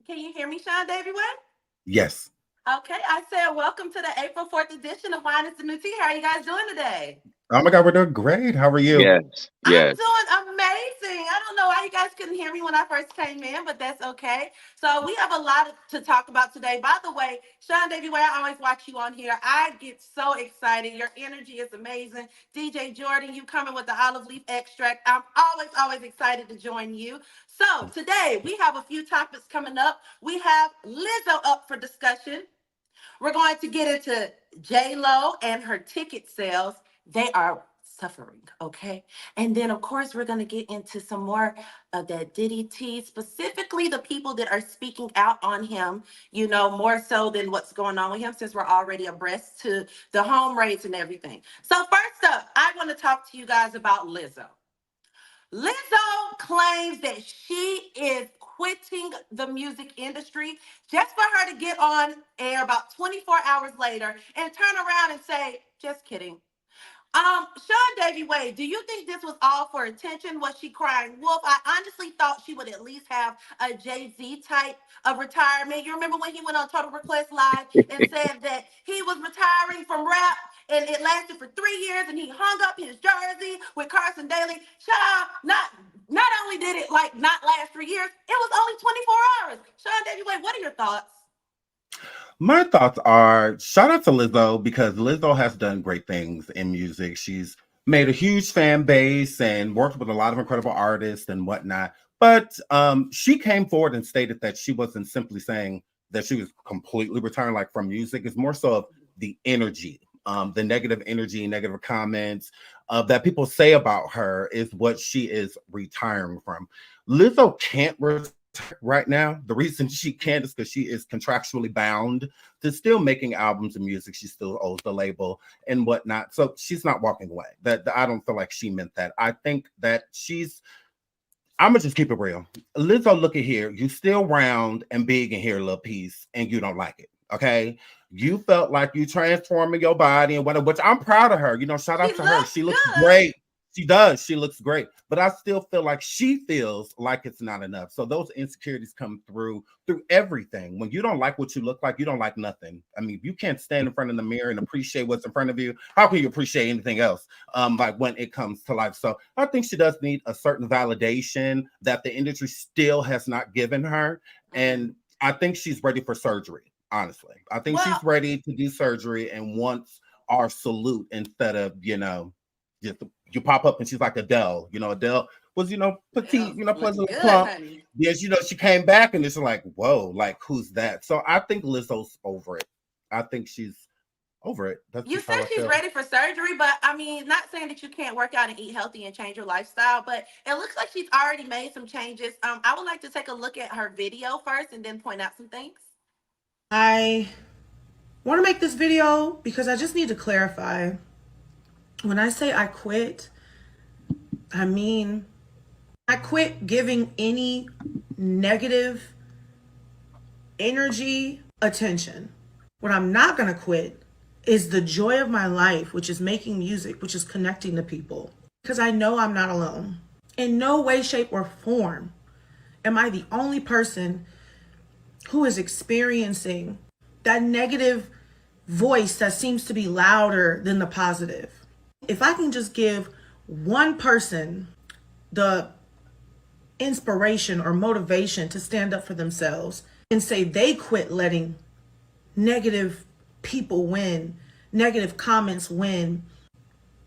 Can you hear me, SeanDavieWay? Yes. Okay, I said welcome to the April 4th edition of Wine is the New Tea. How are you guys doing today? Oh my God, we're doing great. How are you? Yes, I'm yes. doing amazing. I don't know why you guys couldn't hear me when I first came in, but that's okay. So we have a lot to talk about today. By the way, SeanDavieWay, I always watch you on here. I get so excited. Your energy is amazing. DJ Jordan, you coming with the olive leaf extract. I'm always excited to join you. So today we have a few topics coming up. We have Lizzo up for discussion. We're going to get into J Lo and her ticket sales. They are suffering, okay? And then, of course, we're going to get into some more of that Diddy tea, specifically the people that are speaking out on him, more so than what's going on with him, since we're already abreast to the home rates and everything. So, first up, I want to talk to you guys about Lizzo. Lizzo claims that she is quitting the music industry just for her to get on air about 24 hours later and turn around and say, just kidding. SeanDavieWay, do you think this was all for attention? Was she crying wolf? I honestly thought she would at least have a Jay-Z type of retirement. You remember when he went on Total Request Live and said that he was retiring from rap and it lasted for 3 years and he hung up his jersey with Carson Daly? Child, not only did it like not last 3 years, it was only 24 hours. SeanDavieWay, what are your thoughts? My thoughts are shout out to Lizzo because Lizzo has done great things in music. She's made a huge fan base and worked with a lot of incredible artists and whatnot. But she came forward and stated that she wasn't simply saying that she was completely retiring like from music. It's more so of the energy, the negative energy, negative comments that people say about her is what she is retiring from. Lizzo can't retire right now. The reason she can't is because she is contractually bound to still making albums and music. She still owes the label and whatnot. So she's not walking away. That I don't feel like she meant that. I think that she's I'm gonna just keep it real. Lizzo, look at here. You still round and big in here, little piece, and you don't like it. Okay. You felt like you transforming your body and whatever, which I'm proud of her. Shout She out to her. looks She looks good. great. She does. She looks great. But I still feel like she feels like it's not enough. So those insecurities come through everything. When you don't like what you look like, you don't like nothing. I mean, if you can't stand in front of the mirror and appreciate what's in front of you, how can you appreciate anything else? Like when it comes to life. So I think she does need a certain validation that the industry still has not given her. Mhm. And I think she's ready for surgery, honestly. I think she's Well, ready to do surgery and wants our salute instead of, just you pop up and she's like Adele. Adele was, petite, Adele's looking pleasantly good, plump. honey. Yes, she came back and it's like, whoa, like who's that? So I think Lizzo's over it. I think she's over it. That's You just said how I she's feel. ready for surgery, but I mean, not saying that you can't work out and eat healthy and change your lifestyle, but it looks like she's already made some changes. I would like to take a look at her video first and then point out some things. I want to make this video because I just need to clarify. When I say I quit, I mean I quit giving any negative energy attention. What I'm not going to quit is the joy of my life, which is making music, which is connecting to people. Because I know I'm not alone. In no way, shape, or form am I the only person who is experiencing that negative voice that seems to be louder than the positive. If I can just give one person the inspiration or motivation to stand up for themselves and say they quit letting negative people win, negative comments win,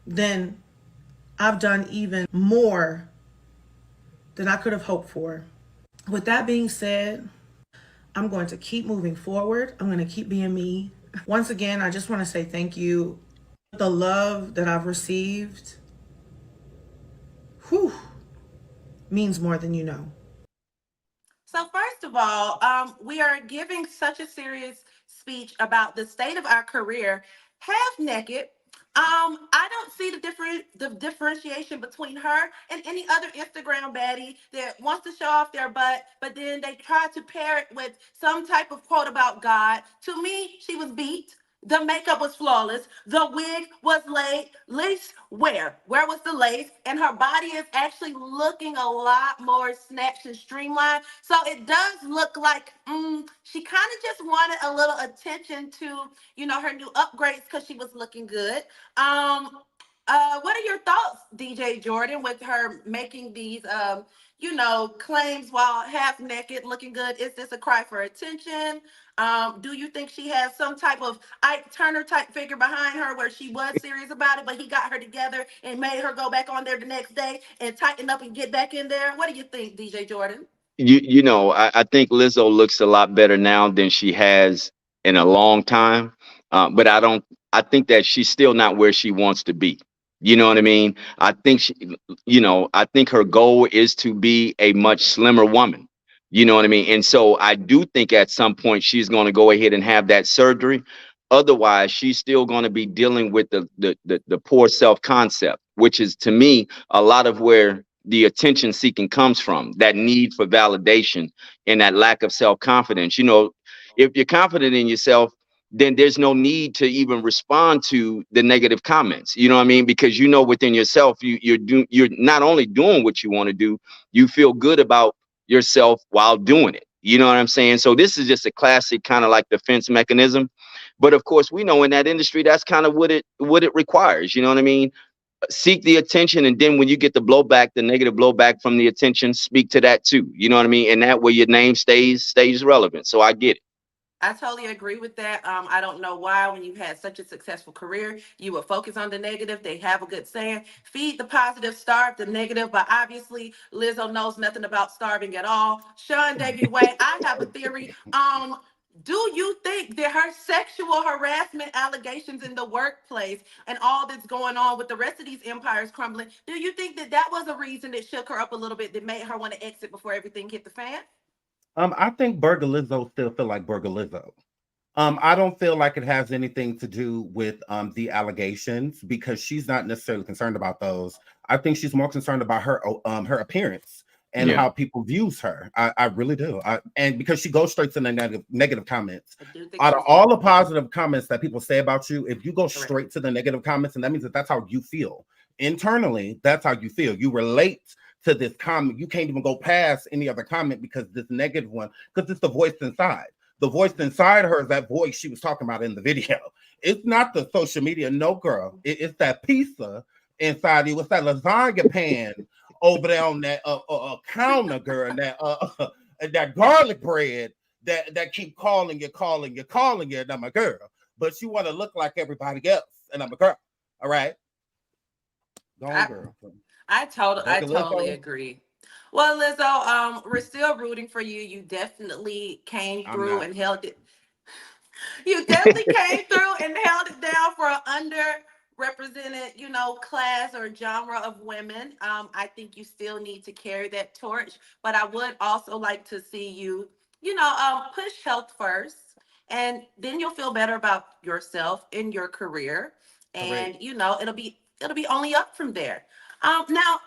then I've done even more than I could have hoped for. With that being said, I'm going to keep moving forward. I'm going to keep being me. Once again, I just want to say thank you. The love that I've received, whew, means more than you know. So, first of all, we are giving such a serious speech about the state of our career, half naked. I don't see the differentiation between her and any other Instagram baddie that wants to show off their butt, but then they try to pair it with some type of quote about God. To me, she was beat. The makeup was flawless. The wig was laid. Lace where? Where was the lace? And her body is actually looking a lot more snatched and streamlined. So it does look like she kind of just wanted a little attention to, her new upgrades because she was looking good. What are your thoughts, DJ Jordan, with her making these claims while half naked, looking good? Is this a cry for attention? Do you think she has some type of Ike Turner type figure behind her where she was serious about it, but he got her together and made her go back on there the next day and tighten up and get back in there? What do you think, DJ Jordan? I think Lizzo looks a lot better now than she has in a long time. But I think that she's still not where she wants to be. You know what I mean? I think her goal is to be a much slimmer woman. You know what I mean? And so I do think at some point she's going to go ahead and have that surgery. Otherwise, she's still going to be dealing with the poor self concept, which is to me a lot of where the attention seeking comes from, that need for validation and that lack of self confidence. If you're confident in yourself, then there's no need to even respond to the negative comments. You know what I mean? Because within yourself, you're not only doing what you want to do, you feel good about yourself while doing it. You know what I'm saying? So this is just a classic kind of like defense mechanism. But of course, we know in that industry, that's kind of what it requires. You know what I mean? Seek the attention, and then when you get the blowback, the negative blowback from the attention, speak to that too. You know what I mean? And that way your name stays relevant. So I get it. I totally agree with that. I don't know why, when you've had such a successful career, you would focus on the negative. They have a good saying: feed the positive, starve the negative. But obviously, Lizzo knows nothing about starving at all. SeanDavieWay, I have a theory. Do you think that her sexual harassment allegations in the workplace and all that's going on with the rest of these empires crumbling, do you think that that was a reason that shook her up a little bit, that made her want to exit before everything hit the fan? I think Burger Lizzo still feel like Burger Lizzo. I don't feel like it has anything to do with the allegations, because she's not necessarily concerned about those. I think she's more concerned about her appearance and Yeah. how people views her. I really do. And because she goes straight to the negative comments. I do think Out of she's all the positive comments that people say about you, if you go correct. straight to the negative comments, and that means that that's how you feel internally, that's how you feel. You relate to this comment. You can't even go past any other comment because this negative one, because it's the voice inside. The voice inside her is that voice she was talking about in the video. It's not the social media, no girl. It's that pizza inside you. It's that lasagna pan over there on that counter, girl, and that garlic bread that keep calling you, and I'm a girl. But you want to look like everybody else, and I'm a girl. All right, go on, girl. I Burger totally Lizzo, agree. Well, Lizzo, we're still rooting for you. You definitely came I'm through not. and held it. You definitely came through and held it down for an underrepresented, class or genre of women. I think you still need to carry that torch, but I would also like to see you, push health first, and then you'll feel better about yourself in your career, and Correct. it'll be only up from there. Now,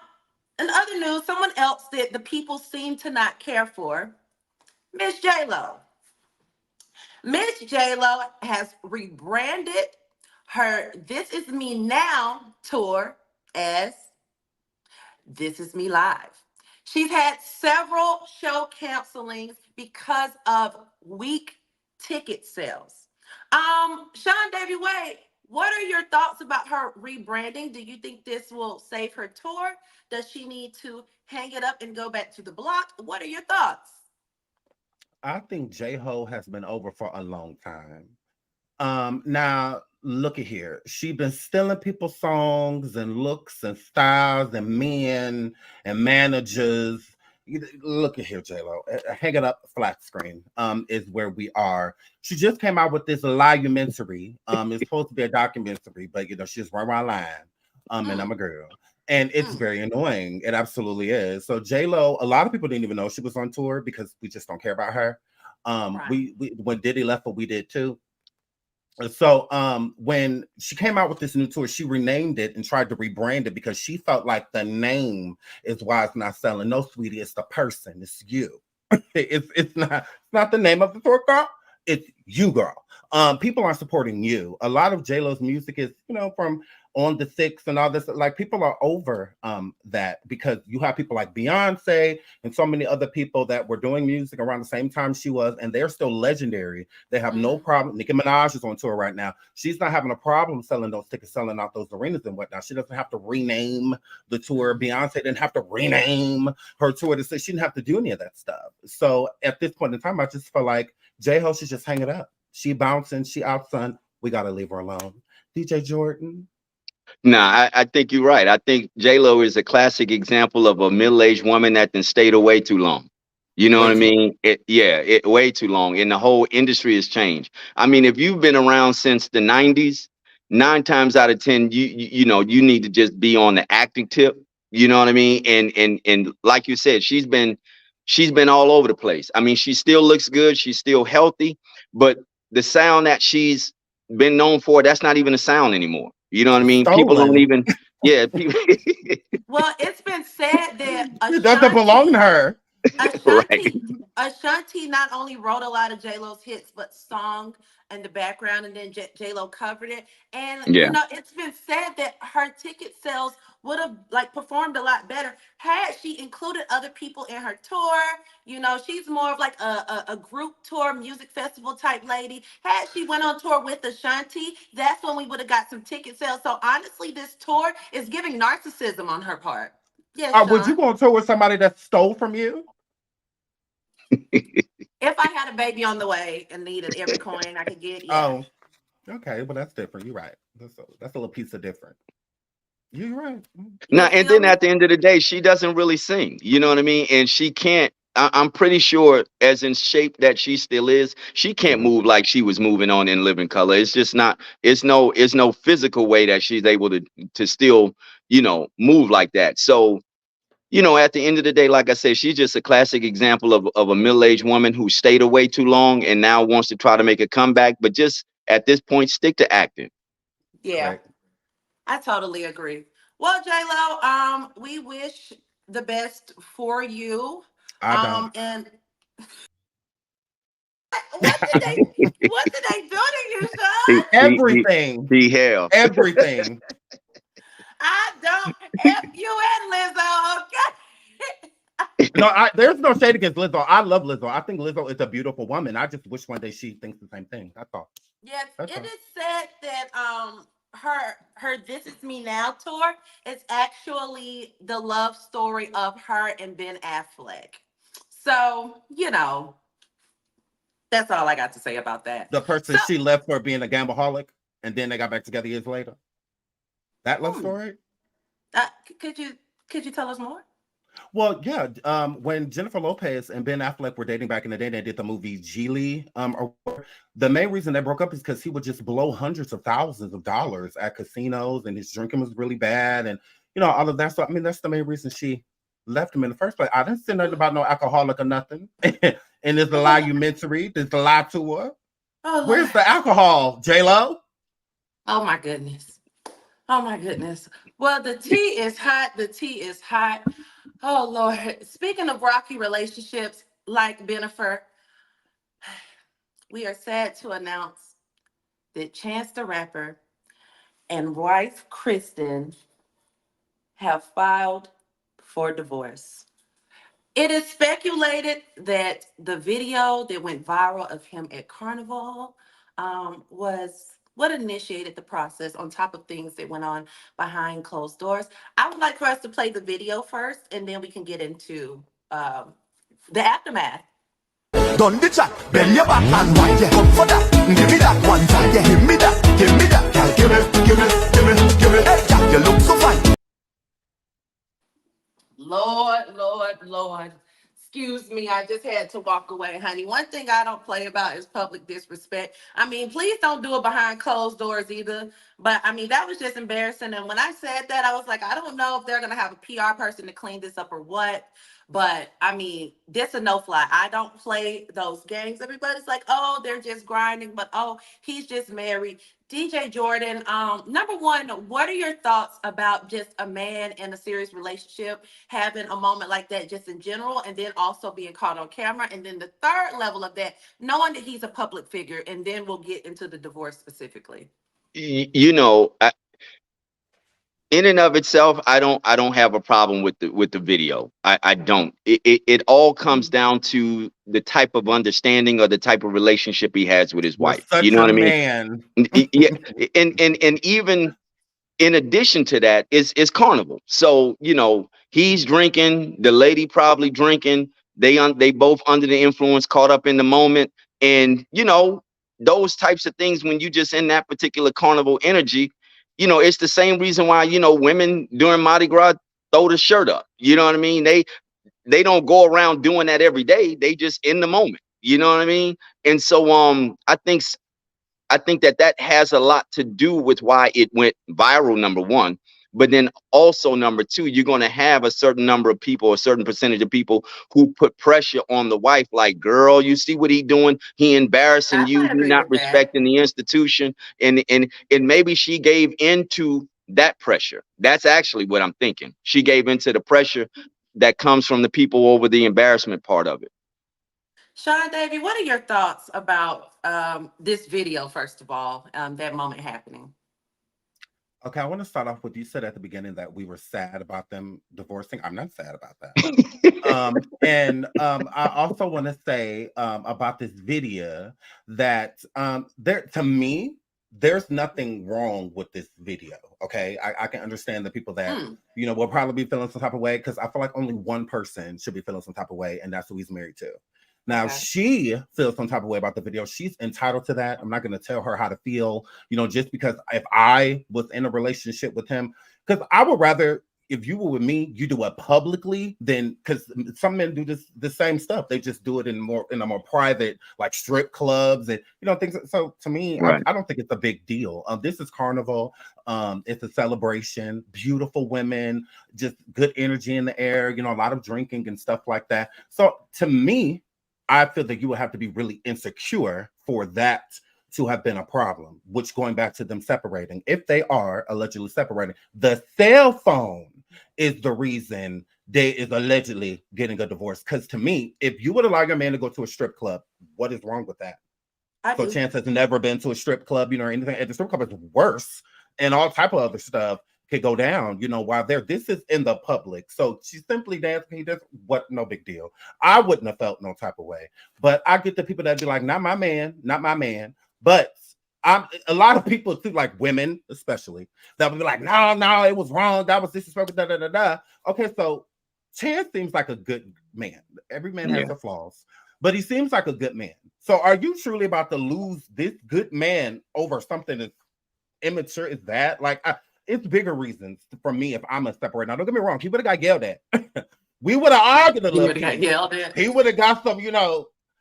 in other news, someone else that the people seem to not care for, Miss J Lo. Miss J Lo has rebranded her "This Is Me Now" tour as "This Is Me Live." She's had several show cancelings because of weak ticket sales. SeanDavieWay, what are your thoughts about her rebranding? Do you think this will save her tour? Does she need to hang it up and go back to the block? What are your thoughts? I think J Ho has been over for a long time. Now look at here. She been stealing people's songs and looks and styles and men and managers. Look at here, J Lo. Hang it up, flat screen. Is where we are. She just came out with this documentary. It's supposed to be a documentary, but she's right around line. And I'm Mm, a girl. And it's mm, very annoying. It absolutely is. So J Lo, a lot of people didn't even know she was on tour because we just don't care about her. right. We when Diddy left, but we did too. So when she came out with this new tour, she renamed it and tried to rebrand it because she felt like the name is why it's not selling. No, sweetie, it's the person, it's you. It's not the name of the tour, girl. It's you, girl. people aren't supporting you. A lot of J Lo's music is, from on the six and all this. Like people are over that because you have people like Beyonce and so many other people that were doing music around the same time she was, and they're still legendary. They have no problem. Nicki Minaj is on tour right now. She's not having a problem selling those tickets, selling out those arenas and whatnot. She doesn't have to rename the tour. Beyonce didn't have to rename her tour to say she didn't have to do any of that stuff. So at this point in time, I just feel like J-Ho should just hang it up. She bouncing, she outsun. We gotta leave her alone. DJ Jordan. Nah, I think you're right. I think J Lo is a classic example of a middle-aged woman that then stayed away too long. You know what Way I too long. mean? It way too long, and the whole industry has changed. I mean, if you've been around since the '90s, 9 times out of 10, you need to just be on the acting tip. You know what I mean? And like you said, she's been all over the place. I mean, she still looks good, she's still healthy, but the sound that she's been known for, that's not even a sound anymore. You know what I mean? People don't Stolen. even, yeah, people, Well, it's been said that It doesn't belong to her. Ashanti, right? Ashanti not only wrote a lot of J Lo's hits, but sung in the background, and then J Lo covered it. And Yeah, it's been said that her ticket sales would have like performed a lot better had she included other people in her tour. She's more of like a group tour, music festival type lady. Had she went on tour with Ashanti, that's when we would have got some ticket sales. So honestly, this tour is giving narcissism on her part. Yes, Would you Sean. go on tour with somebody that stole from you? If I had a baby on the way and needed every coin I could get, yeah. Oh, okay. Well, that's different. You're right. That's a little piece of different. You're right. now, You and feel then me? at the end of the day, she doesn't really sing. You know what I mean? And she can't. I'm pretty sure, as in shape that she still is, she can't Mhm. move like she was moving on in Living Color. It's just not. It's no physical way that she's able to still, move like that. So, at the end of the day, like I said, she's just a classic example of a middle-aged woman who stayed away too long and now wants to try to make a comeback. But just at this point, stick to acting. Yeah, Correct. I totally agree. Well, J Lo, we wish the best for you. I don't. And what did they do to you, He, son? he, he, Everything. he hell. Everything. I don't F you and Lizzo, okay? No, there's no shade against Lizzo. I love Lizzo. I think Lizzo is a beautiful woman. I just wish one day she thinks the same thing. That's all. Yes, That's it all. is said that her This Is Me Now tour is actually the love story of her and Ben Affleck. So, that's all I got to say about that. The person So, she left for being a gambaholic, and then they got back together years later. That love hmm, story. uh, could you tell us more? Well, yeah. When Jennifer Lopez and Ben Affleck were dating back in the day, they did the movie Geely. The main reason they broke up is because he would just blow hundreds of thousands of dollars at casinos, and his drinking was really bad, and all of that. So, I mean, that's the main reason she left him in the first place. I didn't say nothing about no alcoholic or nothing. And there's a lie you meant to read. There's a lie to her. Oh Lord. Where's the alcohol, J Lo? Oh my goodness. Oh my goodness. Well, the tea is hot. The tea is hot. Oh Lord. Speaking of rocky relationships like Benifer, we are sad to announce that Chance the Rapper and wife Kristen have filed for divorce. It is speculated that the video that went viral of him at Carnival was what initiated the process, on top of things that went on behind closed doors. I would like for us to play the video first, and then we can get into the aftermath. Done the chat, bend your back and wine, yeah. Come for that, give me that one time, yeah. Give me that, girl, give me. Hey, girl, you look so fine. Lord. Excuse me, I just had to walk away, honey. One thing I don't play about is public disrespect. I mean, please don't do it behind closed doors either. But I mean, that was just embarrassing. And when I said that, I was like, I don't know if they're going to have a PR person to clean this up or what. But I mean, this a no fly. I don't play those games. Everybody's like, oh, they're just grinding, but oh, he's just married. DJ Jordan, number one, what are your thoughts about just a man in a serious relationship having a moment like that just in general, and then also being caught on camera? And then the third level of that, knowing that he's a public figure, and then we'll get into the divorce specifically. You know, in and of itself, I don't have a problem with the video. I don't. It all comes down to the type of understanding or the type of relationship he has with his You're wife. You such know a what I mean? man. Yeah, and even in addition to that, it's carnival. So he's drinking, the lady probably drinking. They both under the influence, caught up in the moment, and those types of things. When you just in that particular carnival energy, it's the same reason why women during Mardi Gras throw the shirt up. You know what I mean? They don't go around doing that every day. They just in the moment. You know what I mean? And so I think that has a lot to do with why it went viral, number one. But then also, number two, you're going to have a certain number of people, a certain percentage of people who put pressure on the wife, like, girl, you see what he doing? He embarrassing I you. would He agree not with that. respecting the institution. And maybe she gave into that pressure. That's actually what I'm thinking. She gave into the pressure that comes from the people over the embarrassment part of it. Sean Davy, what are your thoughts about this video, first of all, that moment happening? Okay, I want to start off with you said at the beginning that we were sad about them divorcing. I'm not sad about that. And I also want to say about this video that there to me there's nothing wrong with this video. Okay, I can understand the people that Hmm. will probably be feeling some type of way because I feel like only one person should be feeling some type of way, and that's who he's married to. Now Okay. she feels some type of way about the video. She's entitled to that. I'm not going to tell her how to feel. Just because if I was in a relationship with him, because I would rather if you were with me, you do it publicly than because some men do this the same stuff. They just do it in a more private, like strip clubs and things. So to me, Right. I don't think it's a big deal. This is carnival. It's a celebration. Beautiful women, just good energy in the air. A lot of drinking and stuff like that. So to me, I feel that you would have to be really insecure for that to have been a problem, which going back to them separating, if they are allegedly separating, the cell phone is the reason they is allegedly getting a divorce. Because to me, if you would allow your man to go to a strip club, what is wrong with that? I So do. Chance has never been to a strip club, or anything. And the strip club is worse, and all type of other stuff could go down, while there. This is in the public. So she's simply dancing. He does what? No big deal. I wouldn't have felt no type of way. But I get the people that be like, not my man, not my man. But I'm a lot of people too, like women especially, that would be like, no, it was wrong. That was disrespectful. Da da da da. Okay, so Chance seems like a good man. Every man has Yeah. their flaws, but he seems like a good man. So are you truly about to lose this good man over something as immature as that? Like, it's bigger reasons for me if I'm a separate. Now, don't get me wrong. He would have got yelled at. We would have argued a You little would have got bit. yelled at. He would have got some,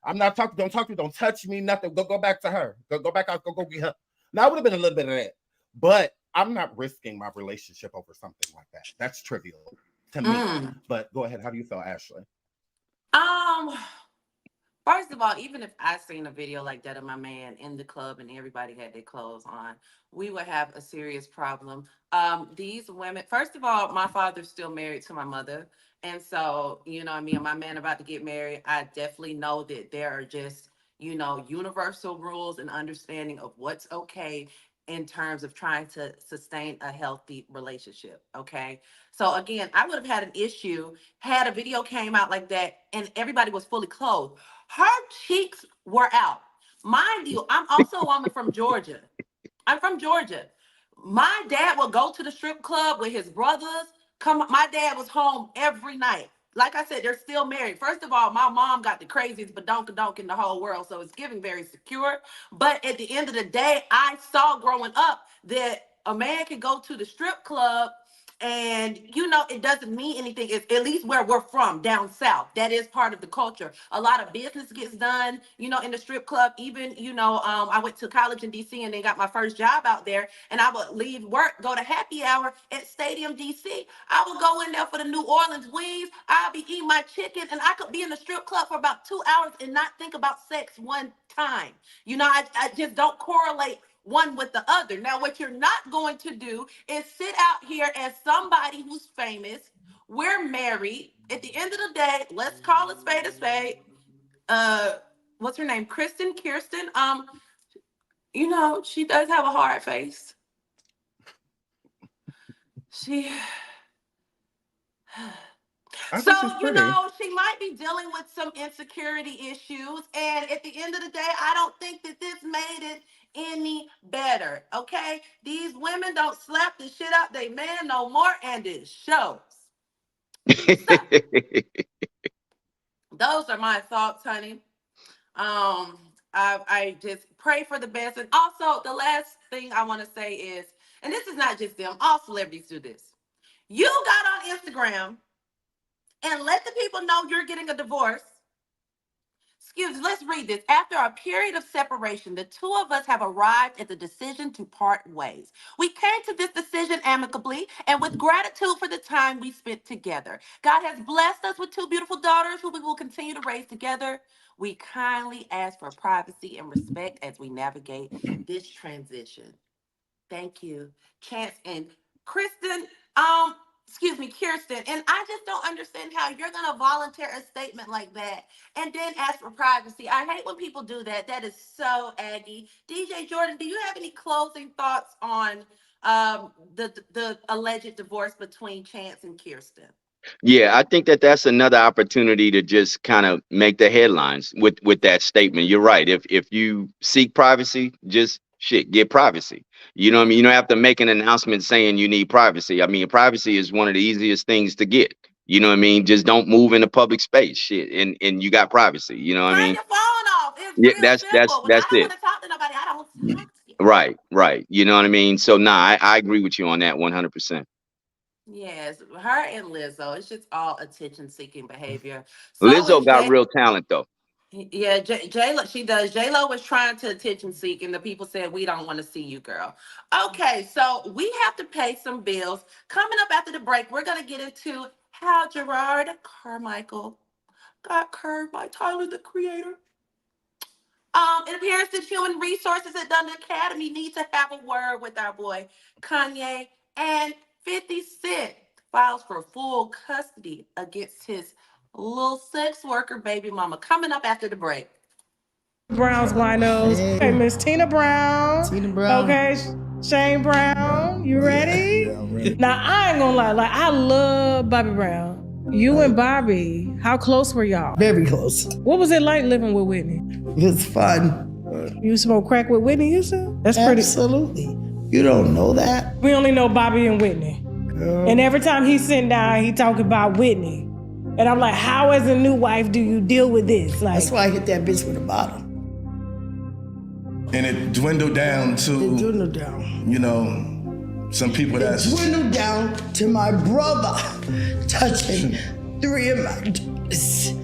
I'm not talking, don't talk to me, don't touch me, nothing. Go back to her. Go back out, go get her. Now, it would have been a little bit of that. But I'm not risking my relationship over something like that. That's trivial to me. Mm. But go ahead. How do you feel, Ashley? Um, First of all, even if I seen a video like that of my man in the club and everybody had their clothes on, we would have a serious problem. These women, first of all, my father's still married to my mother. And so, me and my man about to get married, I definitely know that there are just, universal rules and understanding of what's okay in terms of trying to sustain a healthy relationship. Okay. So again, I would have had an issue had a video came out like that and everybody was fully clothed. Her cheeks were out. Mind you, I'm also a woman from Georgia. I'm from Georgia. My dad would go to the strip club with his brothers. My dad was home every night. Like I said, they're still married. First of all, my mom got the craziest badonka in the whole world, so it's giving very secure. But at the end of the day, I saw growing up that a man could go to the strip club And it doesn't mean anything. It's at least where we're from, down south. That is part of the culture. A lot of business gets done, in the strip club. Even, I went to college in DC and then got my first job out there. And I would leave work, go to happy hour at Stadium DC. I would go in there for the New Orleans wings. I'd be eating my chicken, and I could be in the strip club for about 2 hours and not think about sex one time. I just don't correlate one with the other. Now, what you're not going to do is sit out here as somebody who's famous. We're married. At the end of the day, let's call a spade a spade. What's her name? Kirsten. She does have a hard face. She So, she might be dealing with some insecurity issues. And at the end of the day, I don't think that this made it any better. Okay? These women don't slap the shit out they man no more, and it shows. So, those are my thoughts, honey. I just pray for the best. And also, the last thing I want to say is, and this is not just them, all celebrities do this. You got on Instagram and let the people know you're getting a divorce. Let's read this. After a period of separation, the two of us have arrived at the decision to part ways. We came to this decision amicably and with gratitude for the time we spent together. God has blessed us with two beautiful daughters who we will continue to raise together. We kindly ask for privacy and respect as we navigate this transition. Thank you, Chance and Kristen. Kirsten. And I just don't understand how you're gonna volunteer a statement like that and then ask for privacy. I hate when people do that. That is so aggy. DJ Jordan, do you have any closing thoughts on the alleged divorce between Chance and Kirsten? Yeah, I think that that's another opportunity to just kind of make the headlines with that statement. You're right. If you seek privacy, just get privacy. You know what I mean? You don't have to make an announcement saying you need privacy. I mean, privacy is one of the easiest things to get. You know what I mean? Just don't move in a public space, and you got privacy. You know what I Turn mean? your phone off. It's Yeah, real simple. When I that's don't it. want to talk to nobody, I don't talk to you. Right. You know what I mean? So nah, I agree with you on that 100%. Yes, her and Lizzo. It's just all attention-seeking behavior. So Lizzo is got real talent though. Yeah, J-Lo, she does. J-Lo was trying to attention seek, and the people said, we don't want to see you, girl. Okay, so we have to pay some bills. Coming up after the break, we're going to get into how Gerard Carmichael got curved by Tyler, the Creator. It appears that human resources at Donda Academy need to have a word with our boy Kanye, and 50 Cent files for full custody against his little sex worker baby mama. Coming up after the break. Brown's winos. Hey, Miss Tina Brown. Tina Brown. Okay, Shane Brown. You ready? Yeah, I'm ready. Now, I ain't gonna lie. Like, I love Bobby Brown. You and Bobby, how close were y'all? Very close. What was it like living with Whitney? It was fun. You smoke crack with Whitney, you said? That's pretty. Absolutely. You don't know that? We only know Bobby and Whitney. Girl. And every time he's sitting down, he talking about Whitney. And I'm like, how as a new wife do you deal with this? Like, That's why I hit that bitch with a bottle. And it dwindled down to, It dwindled down. you know, some people It that's dwindled down to my brother touching 3 of my daughters.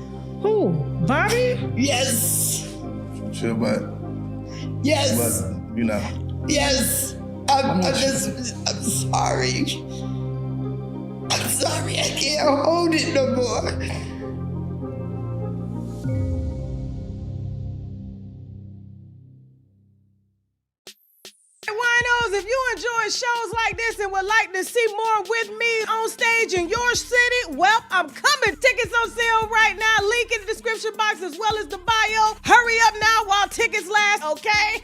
who? Bobby? Yes. sure, but Yes. you know, Yes. I'm sorry. I'm sorry. I can't hold it no more. Winos, if you enjoy shows like this and would like to see more with me on stage in your city, well, I'm coming. Tickets on sale right now. Link in the description box as well as the bio. Hurry up now while tickets last, okay?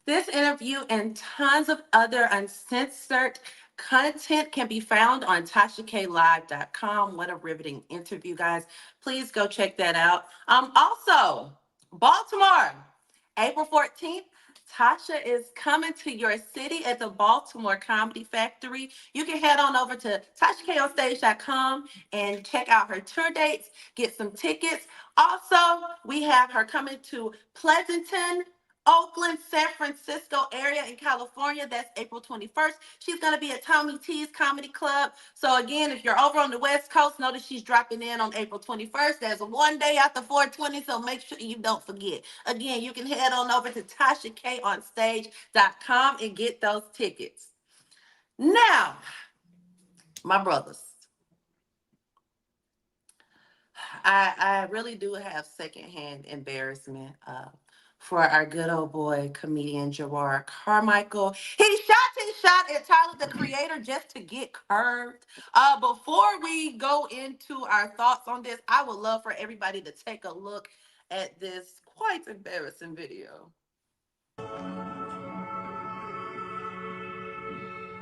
This interview and tons of other uncensored content can be found on TashaKLive.com. What a riveting interview, guys. Please go check that out. Also, Baltimore, April 14th, Tasha is coming to your city at the Baltimore Comedy Factory. You can head on over to TashaKOnStage.com and check out her tour dates, get some tickets. Also, we have her coming to Pleasanton, Oakland, San Francisco area in California. That's April 21st. She's going to be at Tony T's Comedy Club. So again, if you're over on the West Coast, notice she's dropping in on April 21st. There's one day after 420, so make sure you don't forget. Again, you can head on over to TashaKOnStage.com and get those tickets. Now, my brothers, I really do have secondhand embarrassment for our good old boy comedian Gerard Carmichael. He shot his shot at Tyler the Creator just to get curved. Before we go into our thoughts on this, I would love for everybody to take a look at this quite embarrassing video.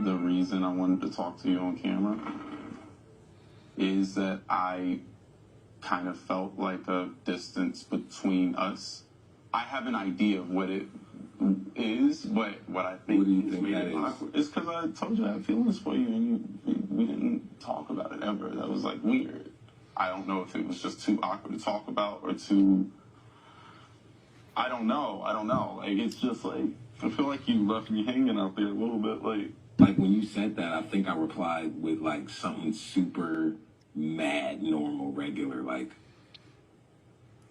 The reason I wanted to talk to you on camera is that I kind of felt like a distance between us. I have an idea of what it is, but what I think, What do you think that is? awkward is because I told you I had feelings for you and we didn't talk about it ever. That was like weird. I don't know if it was just too awkward to talk about or too, I don't know. Like, it's just like, I feel like you left me hanging out there a little bit. Like when you said that, I think I replied with like something super mad, normal, regular, like.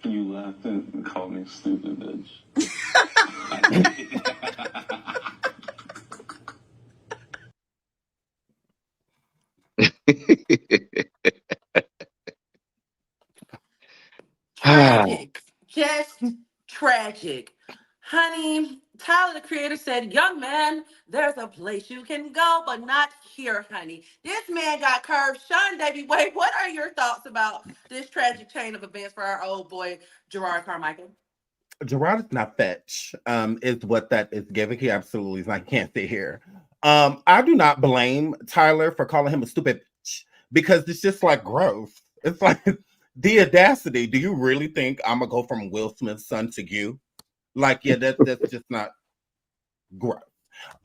You laughed and called me stupid, bitch. Tragic. Just tragic. Honey, Tyler the Creator said, young man, there's a place you can go, but not here, honey. This man got curved. SeanDavieWay, what are your thoughts about this tragic chain of events for our old boy, Gerard Carmichael? Gerard is not fetch, is what that is giving. He absolutely is not. Can't sit here. I do not blame Tyler for calling him a stupid bitch because it's just like gross. It's like the audacity. Do you really think I'm gonna go from Will Smith's son to you? Like, yeah, that's just not gross.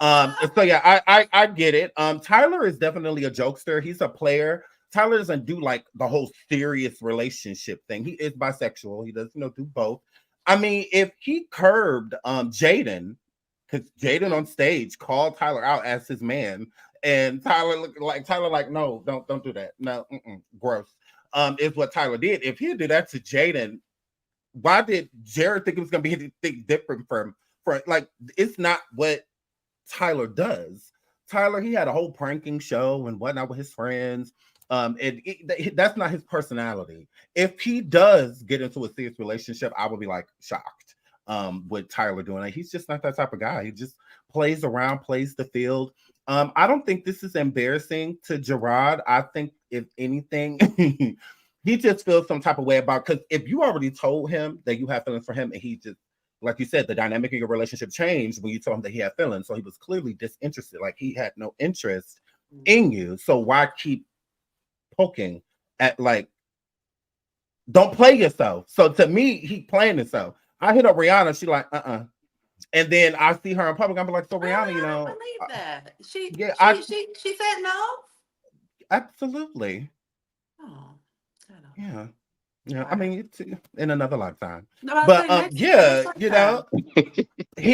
So yeah, I get it. Tyler is definitely a jokester. He's a player. Tyler doesn't do like the whole serious relationship thing. He is bisexual. He does, do both. I mean, if he curbed Jaden, because Jaden on stage called Tyler out as his man, and Tyler like, no, don't do that. No, gross. Is what Tyler did. If he did that to Jaden, why did Jared think it was gonna be anything different from like, it's not what Tyler does. Tyler, he had a whole pranking show and whatnot with his friends. That's not his personality. If he does get into a serious relationship, I would be like shocked with Tyler doing it. He's just not that type of guy. He just plays around, plays the field. I don't think this is embarrassing to Gerard. I think if anything, he just feels some type of way about, because if you already told him that you have feelings for him and he just, like you said, the dynamic of your relationship changed when you told him that he had feelings. So he was clearly disinterested. Like he had no interest in you. So why keep poking at, like, don't play yourself. So to me, he playing himself. I hit up Rihanna. She like, and then I see her in public. I'm like, so Rihanna, I don't believe that. She said no. Absolutely. Oh, yeah. I mean, it's in another lifetime. No, but he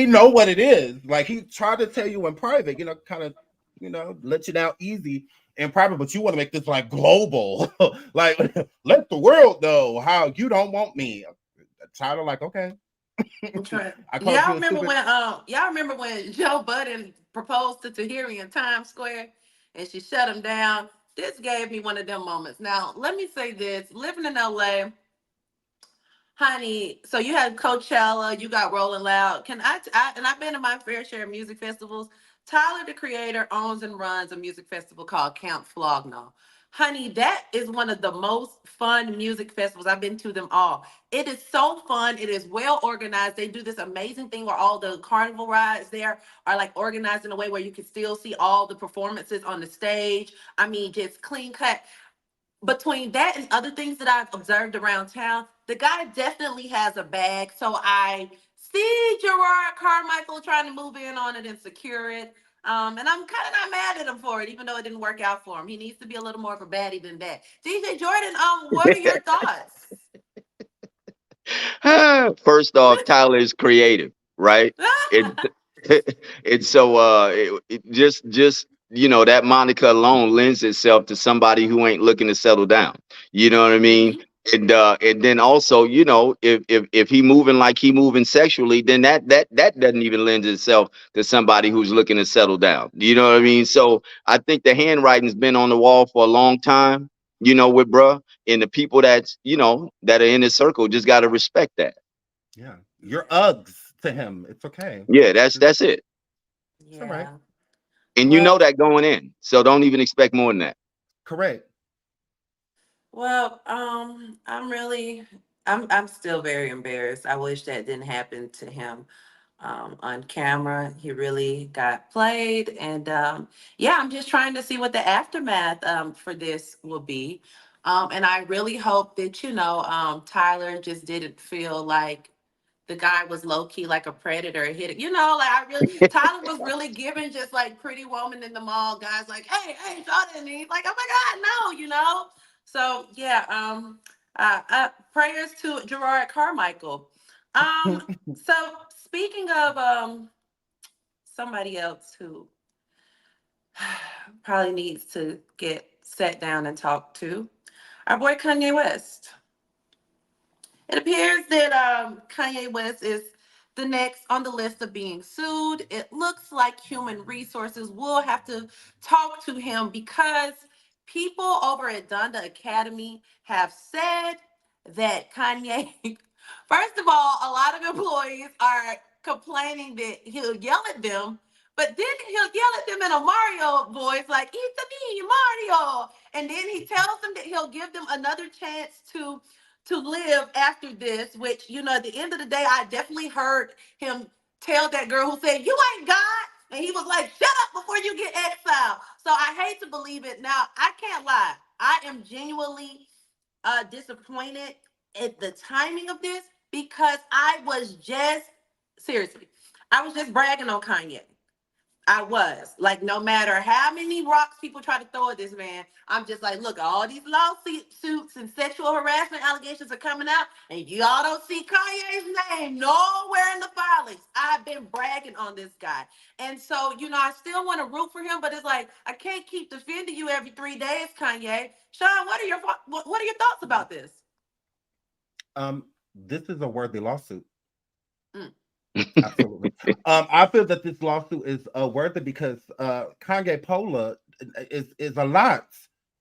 know what it is. Like he tried to tell you in private, kind of, let you down easy in private, but you want to make this like global, like let the world know how you don't want me. Tyler, like, okay. Y'all remember when Joe Budden proposed to Tahiri in Times Square and she shut him down? This gave me one of them moments. Now, let me say this. Living in LA, honey, so you had Coachella, you got Rolling Loud. And I've been to my fair share of music festivals. Tyler, the Creator, owns and runs a music festival called Camp Flogno. Honey, that is one of the most fun music festivals. I've been to them all. It is so fun. It is well organized. They do this amazing thing where all the carnival rides there are like organized in a way where you can still see all the performances on the stage. I mean, just clean cut. Between that and other things that I've observed around town, the guy definitely has a bag. So I see Gerard Carmichael trying to move in on it and secure it. And I'm kind of not mad at him for it, even though it didn't work out for him. He needs to be a little more of a baddie than that. DJ Jordan, what are your thoughts? First off, Tyler is creative. right? It it's so it just that moniker alone lends itself to somebody who ain't looking to settle down. You know what I mean? And then also, if he moving like he moving sexually, then that doesn't even lend itself to somebody who's looking to settle down. You know what I mean? So I think the handwriting's been on the wall for a long time, with bruh. And the people that are in his circle just gotta respect that. Yeah. You're Uggs to him. It's okay. Yeah, that's it. It's all right. Yeah. And you know Well, that going in. So don't even expect more than that. Correct. well, I'm still very embarrassed. I wish that didn't happen to him on camera. He really got played, and yeah, I'm just trying to see what the aftermath for this will be. And I really hope that Tyler just didn't feel like the guy was low key like a predator hit it. Like I really Tyler was really giving just like Pretty Woman in the Mall guys like, hey, Jordan. And he's like, oh my God, no. So yeah, prayers to Gerard Carmichael. So speaking of somebody else who probably needs to get sat down and talked to, our boy Kanye West. It appears that Kanye West is the next on the list of being sued. It looks like Human Resources will have to talk to him because people over at Donda Academy have said that Kanye, first of all, a lot of employees are complaining that he'll yell at them, but then he'll yell at them in a Mario voice, like, it's me, Mario. And then he tells them that he'll give them another chance to live after this, which, at the end of the day, I definitely heard him tell that girl who said, you ain't God. And he was like, shut up before you get exiled. So I hate to believe it. Now, I can't lie. I am genuinely disappointed at the timing of this because seriously, I was just bragging on Kanye. I was like, no matter how many rocks people try to throw at this man, I'm just like, look, all these lawsuits and sexual harassment allegations are coming out, and y'all don't see Kanye's name nowhere in the filings. I've been bragging on this guy, and so I still want to root for him, but it's like I can't keep defending you every 3 days, Kanye. Sean, what are your thoughts about this? This is a worthy lawsuit. Mm. Absolutely. I feel that this lawsuit is worth it because Kanye Pola is a lot.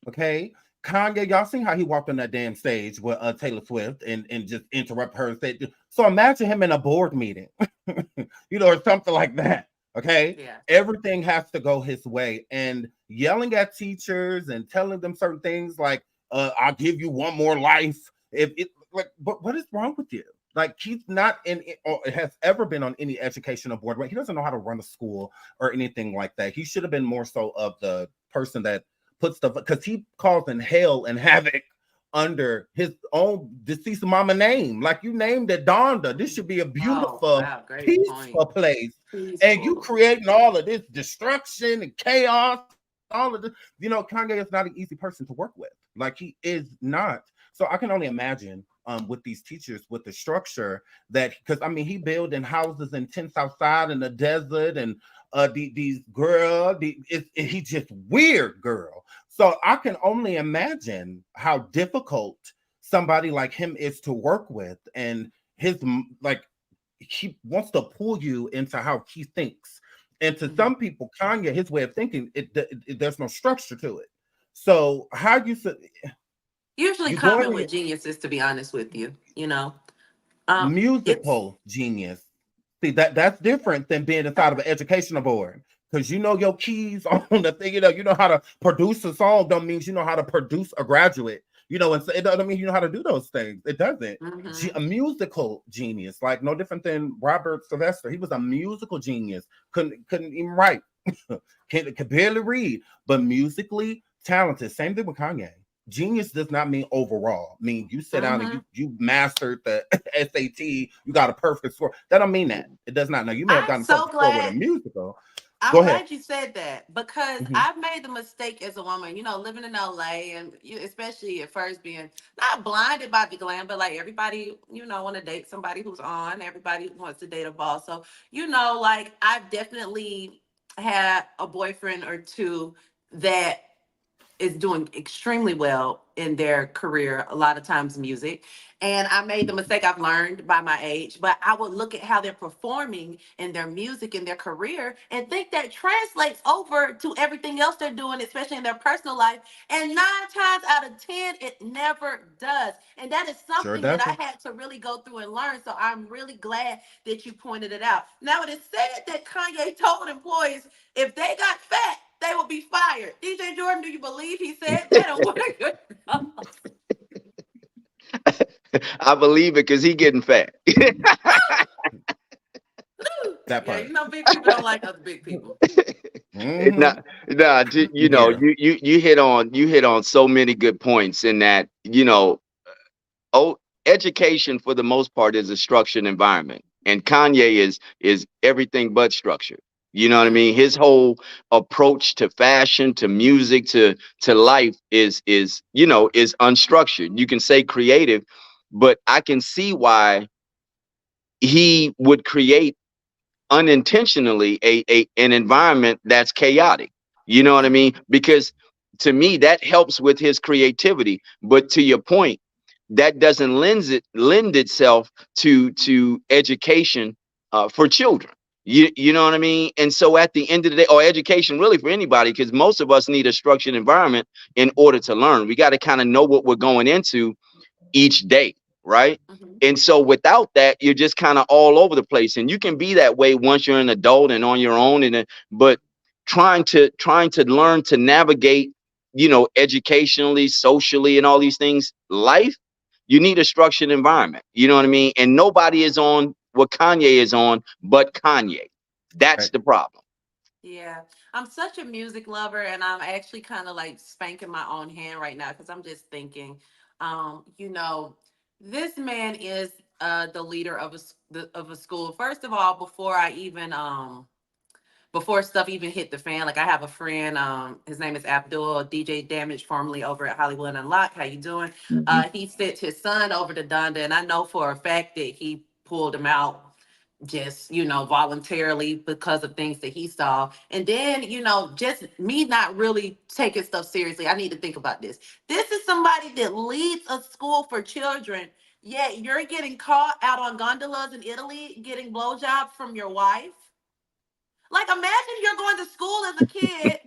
Okay. Kanye, y'all seen how he walked on that damn stage with Taylor Swift and just interrupt her stage. So imagine him in a board meeting, or something like that. Okay. Yeah. Everything has to go his way. And yelling at teachers and telling them certain things like, I'll give you one more life. But what is wrong with you? Like, he's not or has ever been on any educational board. Right? He doesn't know how to run a school or anything like that. He should have been more so of the person that puts stuff, because he causing hell and havoc under his own deceased mama name. Like, you named it Donda. This should be a beautiful, peaceful place. Peaceful. And you creating all of this destruction and chaos, all of this. Kanye is not an easy person to work with. Like, he is not. So I can only imagine with these teachers, with the structure that, because he building houses and tents outside in the desert, and these girl, he just weird girl. So I can only imagine how difficult somebody like him is to work with, and he wants to pull you into how he thinks. And to some people, Kanye, his way of thinking, there's no structure to it. So how you said. Usually common with geniuses, to be honest with you, musical genius. See, that's different than being inside of an educational board, because your keys on the thing. You know how to produce a song. Don't mean you know how to produce a graduate. And it doesn't mean you know how to do those things. It doesn't. A musical genius, like no different than Robert Sylvester. He was a musical genius. Couldn't even write. could barely read, but musically talented. Same thing with Kanye. Genius does not mean overall. You sit down and you mastered the SAT. You got a perfect score. That don't mean that. It does not. Now, you may have gotten a perfect score with a musical. I'm Go ahead. glad you said that because Mhm. I've made the mistake as a woman, living in LA and especially at first being not blinded by the glam, but like everybody, want to date somebody who's on. Everybody wants to date a boss. So, like I've definitely had a boyfriend or two that is doing extremely well in their career, a lot of times music. And I made the mistake I've learned by my age, but I would look at how they're performing in their music and their career and think that translates over to everything else they're doing, especially in their personal life. And 9 times out of 10, it never does. And that is Sure something that doesn't. I had to really go through and learn. So I'm really glad that you pointed it out. Now, it is said that Kanye told employees if they got fat, they will be fired. DJ Jordan, do you believe he said that? Or what? I believe it because he getting fat. That Yeah, part. big people don't like other big people. Nah, Hmm. you hit on so many good points in that, oh, education for the most part is a structured environment, and Kanye is everything but structured. You know what I mean? His whole approach to fashion, to music, to life is unstructured. You can say creative, but I can see why he would create unintentionally an environment that's chaotic. You know what I mean? Because to me that helps with his creativity. But to your point, that doesn't lend itself to education for children. You know what I mean? And so at the end of the day, or education really for anybody, because most of us need a structured environment in order to learn. We got to kind of know what we're going into each day, right? Mhm. And so without that, you're just kind of all over the place. And you can be that way once you're an adult and on your own. But trying to learn to navigate, educationally, socially, and all these things, life, you need a structured environment. You know what I mean? And nobody is on what Kanye is on but Kanye. That's Right. the problem. Yeah, I'm such a music lover, and I'm actually kind of like spanking my own hand right now because I'm just thinking, this man is the leader of of a school. First of all, before stuff even hit the fan, like I have a friend, his name is Abdul, DJ Damage, formerly over at Hollywood Unlocked. How you doing? Mhm. He sent his son over to Donda, and I know for a fact that he pulled him out just voluntarily because of things that he saw. And then just me not really taking stuff seriously. I need to think about this is somebody that leads a school for children, yet you're getting caught out on gondolas in Italy getting blowjobs from your wife. Like, imagine you're going to school as a kid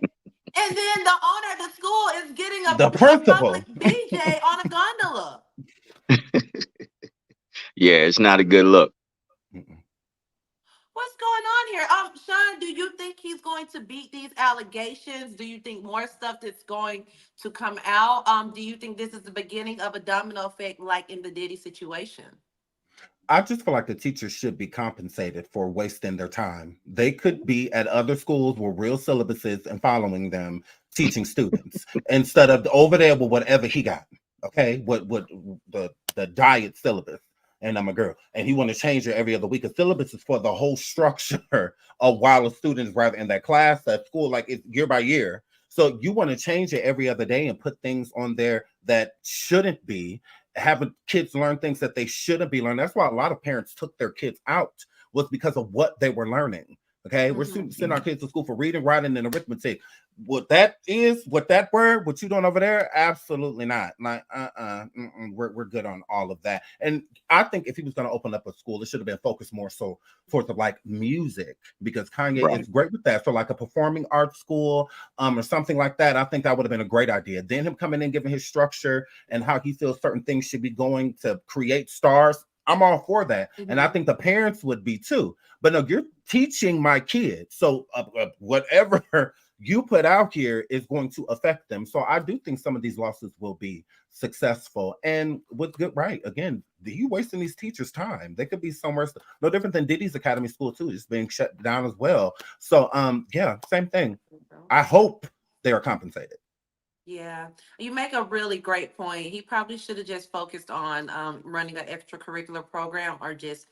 and then the owner of the school is getting The a public principal. BJ on a gondola. Yeah, it's not a good look. Mm-mm. What's going on here? Sean, do you think he's going to beat these allegations? Do you think more stuff that's going to come out? Do you think this is the beginning of a domino effect like in the Diddy situation? I just feel like the teachers should be compensated for wasting their time. They could be at other schools with real syllabuses and following them, teaching students instead of over there with whatever he got. Okay, what the diet syllabus. And I'm a girl, and he want to change it every other week. A syllabus is for the whole structure of while a student is rather in that class, that school, like it's year by year. So you want to change it every other day and put things on there that shouldn't be, having kids learn things that they shouldn't be learning. That's why a lot of parents took their kids out, was because of what they were learning. Okay, we're Hmm. sending our kids to school for reading, writing, and arithmetic. What that is, what that word, what you doing over there? Absolutely not. Like, we're good on all of that. And I think if he was going to open up a school, it should have been focused more so towards the like music, because Kanye Right. is great with that. So like a performing arts school, or something like that. I think that would have been a great idea. Then him coming in, giving his structure and how he feels certain things should be going to create stars. I'm all for that. And I Hmm. think the parents would be too. But no, you're teaching my kids. So whatever you put out here is going to affect them. So I do think some of these lawsuits will be successful. And with good right, again, you wasting these teachers' time. They could be somewhere no different than Diddy's Academy School too. It's being shut down as well. So yeah, same thing. I hope they are compensated. Yeah, you make a really great point. He probably should have just focused on running an extracurricular program or just,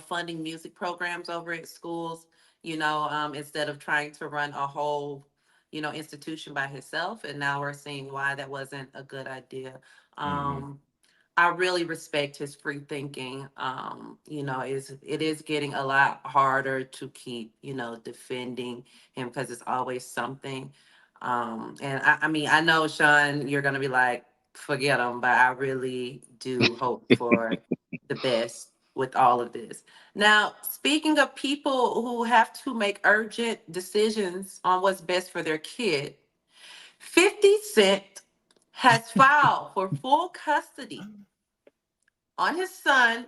funding music programs over at schools. instead of trying to run a whole, institution by himself. And now we're seeing why that wasn't a good idea. Mm-hmm. I really respect his free thinking. It is getting a lot harder to keep, defending him because it's always something. And I mean, I know Sean, you're gonna be like, forget him, but I really do hope for the best with all of this. Now, speaking of people who have to make urgent decisions on what's best for their kid, 50 Cent has filed for full custody on his son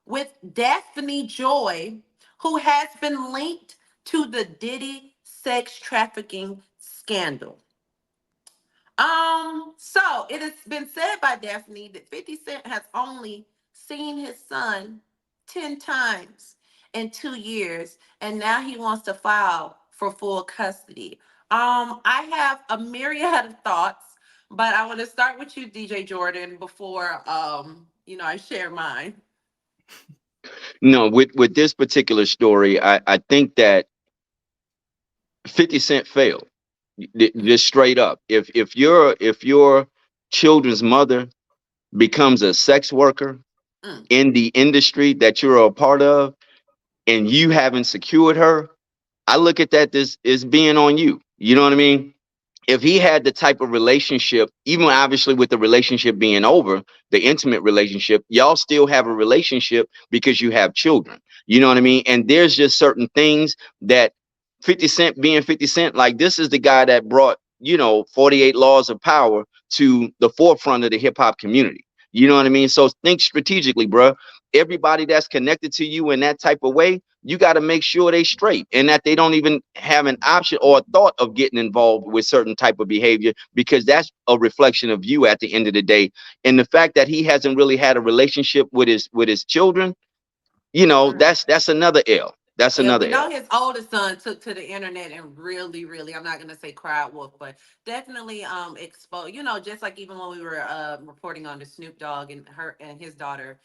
with Daphne Joy, who has been linked to the Diddy sex trafficking scandal. So it has been said by Daphne that 50 Cent has only seen his son 10 times in 2 years, and now he wants to file for full custody. I have a myriad of thoughts, but I want to start with you, DJ Jordan, before I share mine. No, with this particular story, I think that 50 Cent failed. Just straight up. If your children's mother becomes a sex worker Mm. in the industry that you're a part of, and you haven't secured her, I look at that as being on you. You know what I mean? If he had the type of relationship, even obviously with the relationship being over, the intimate relationship, y'all still have a relationship because you have children. You know what I mean? And there's just certain things that 50 Cent being 50 Cent, like this is the guy that brought, 48 Laws of Power to the forefront of the hip hop community. You know what I mean? So think strategically, bro. Everybody that's connected to you in that type of way, you got to make sure they straight and that they don't even have an option or a thought of getting involved with certain type of behavior, because that's a reflection of you at the end of the day. And the fact that he hasn't really had a relationship with his children, that's another L. That's Yeah, we another know L. his oldest son took to the internet and really, really, I'm not gonna say cried wolf, but definitely exposed, just like even when we were reporting on the Snoop Dogg and her and his daughter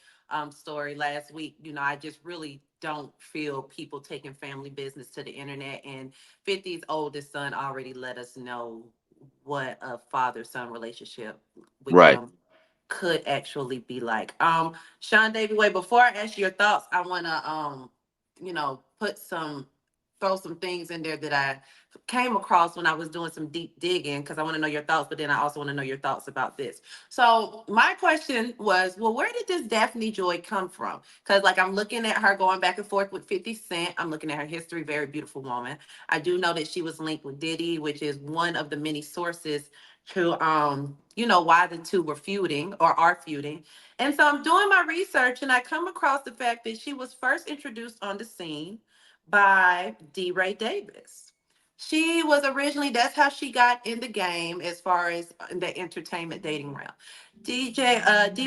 story last week, I just really don't feel people taking family business to the internet. And 50's oldest son already let us know what a father-son relationship with Right. them could actually be like. SeanDavieWay, before I ask you your thoughts, I wanna throw some things in there that I came across when I was doing some deep digging, because I want to know your thoughts, but then I also want to know your thoughts about this. So my question was, well, where did this Daphne Joy come from? Because like I'm looking at her going back and forth with 50 Cent. I'm looking at her history, very beautiful woman. I do know that she was linked with Diddy, which is one of the many sources to why the two were feuding or are feuding. And so I'm doing my research and I come across the fact that she was first introduced on the scene by D. Ray Davis. She was originally, that's how she got in the game as far as in the entertainment dating realm. D.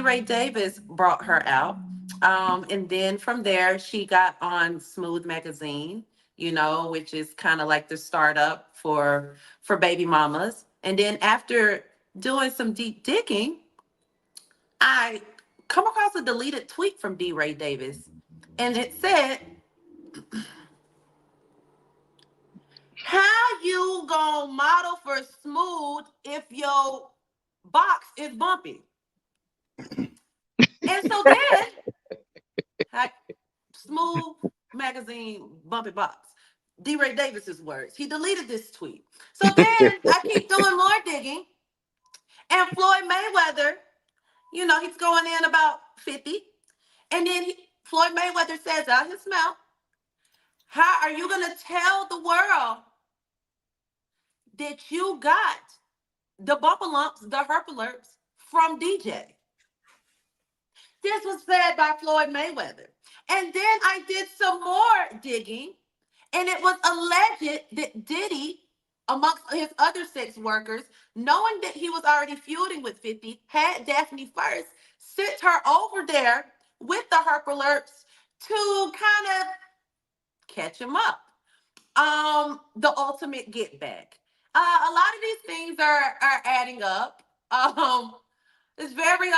Ray Davis brought her out. And then from there, she got on Smooth Magazine, which is kind of like the startup for baby mamas. And then after doing some deep digging, I come across a deleted tweet from D. Ray Davis, and it said, "How you gonna model for Smooth if your box is bumpy?" And so then, I, Smooth Magazine bumpy box. D. Ray Davis's words. He deleted this tweet. So then I keep doing more digging, and Floyd Mayweather, he's going in about 50. And then Floyd Mayweather says out his mouth, "How are you going to tell the world that you got the bumper lumps, the herp alerts from DJ?" This was said by Floyd Mayweather. And then I did some more digging, and it was alleged that Diddy, amongst his other sex workers, knowing that he was already feuding with 50, had Daphne first sent her over there with the herp alerts to kind of catch him up. The ultimate get back. A lot of these things are adding up. It's very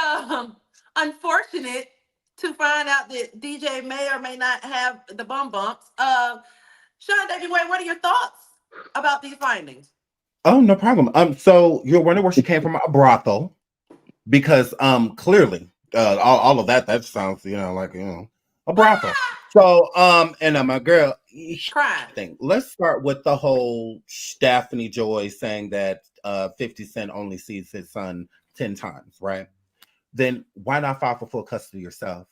unfortunate to find out that DJ may or may not have the bum bumps. SeanDavieWay, what are your thoughts about these findings? Oh, no problem. So you're wondering where she came from? A brothel, because clearly, all of that sounds, like, a brothel. So and my girl, Crime. thing. Let's start with the whole Daphne Joy saying that 50 Cent only sees his son 10 times, right? Then why not file for full custody yourself?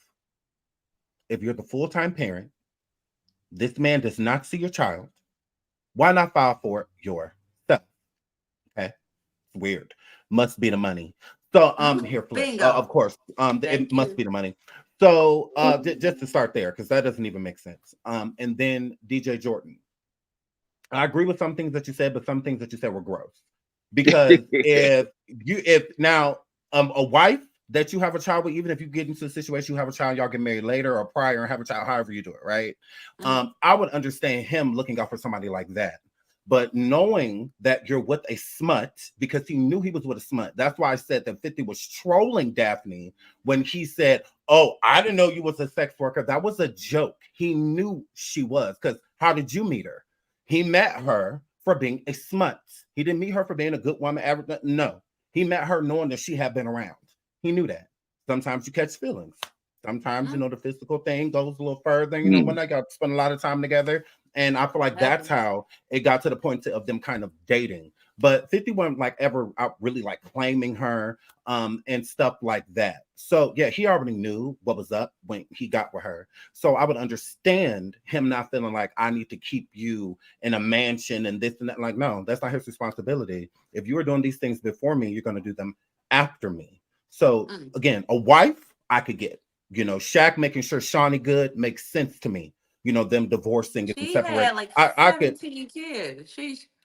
If you're the full-time parent, this man does not see your child. Why not file for it yourself? Okay, it's weird. Must be the money. So here, Flip. Bingo. Of course, it Thank must you. be the money. So just to start there, because that doesn't even make sense. And then DJ Jordan. I agree with some things that you said, but some things that you said were gross. Because if now a wife that you have a child with, even if you get into a situation you have a child, y'all get married later or prior and have a child, however you do it, right? I would understand him looking out for somebody like that. But knowing that you're with a smut, because he knew he was with a smut. That's why I said that 50 was trolling Daphne when he said, "Oh, I didn't know you was a sex worker." That was a joke. He knew she was, because how did you meet her? He met her for being a smut. He didn't meet her for being a good woman. No, he met her knowing that she had been around. He knew that. Sometimes you catch feelings. Sometimes, the physical thing goes a little further. When they got to spend a lot of time together. And I feel like that's how it got to the point of them kind of dating. But 50 wasn't like ever out really like claiming her and stuff like that. So yeah, he already knew what was up when he got with her. So I would understand him not feeling like I need to keep you in a mansion and this and that. Like, no, that's not his responsibility. If you were doing these things before me, you're going to do them after me. So again, a wife I could get. Shaq making sure Shawnee good makes sense to me. Them divorcing and She separating. had like I could, 17 kids.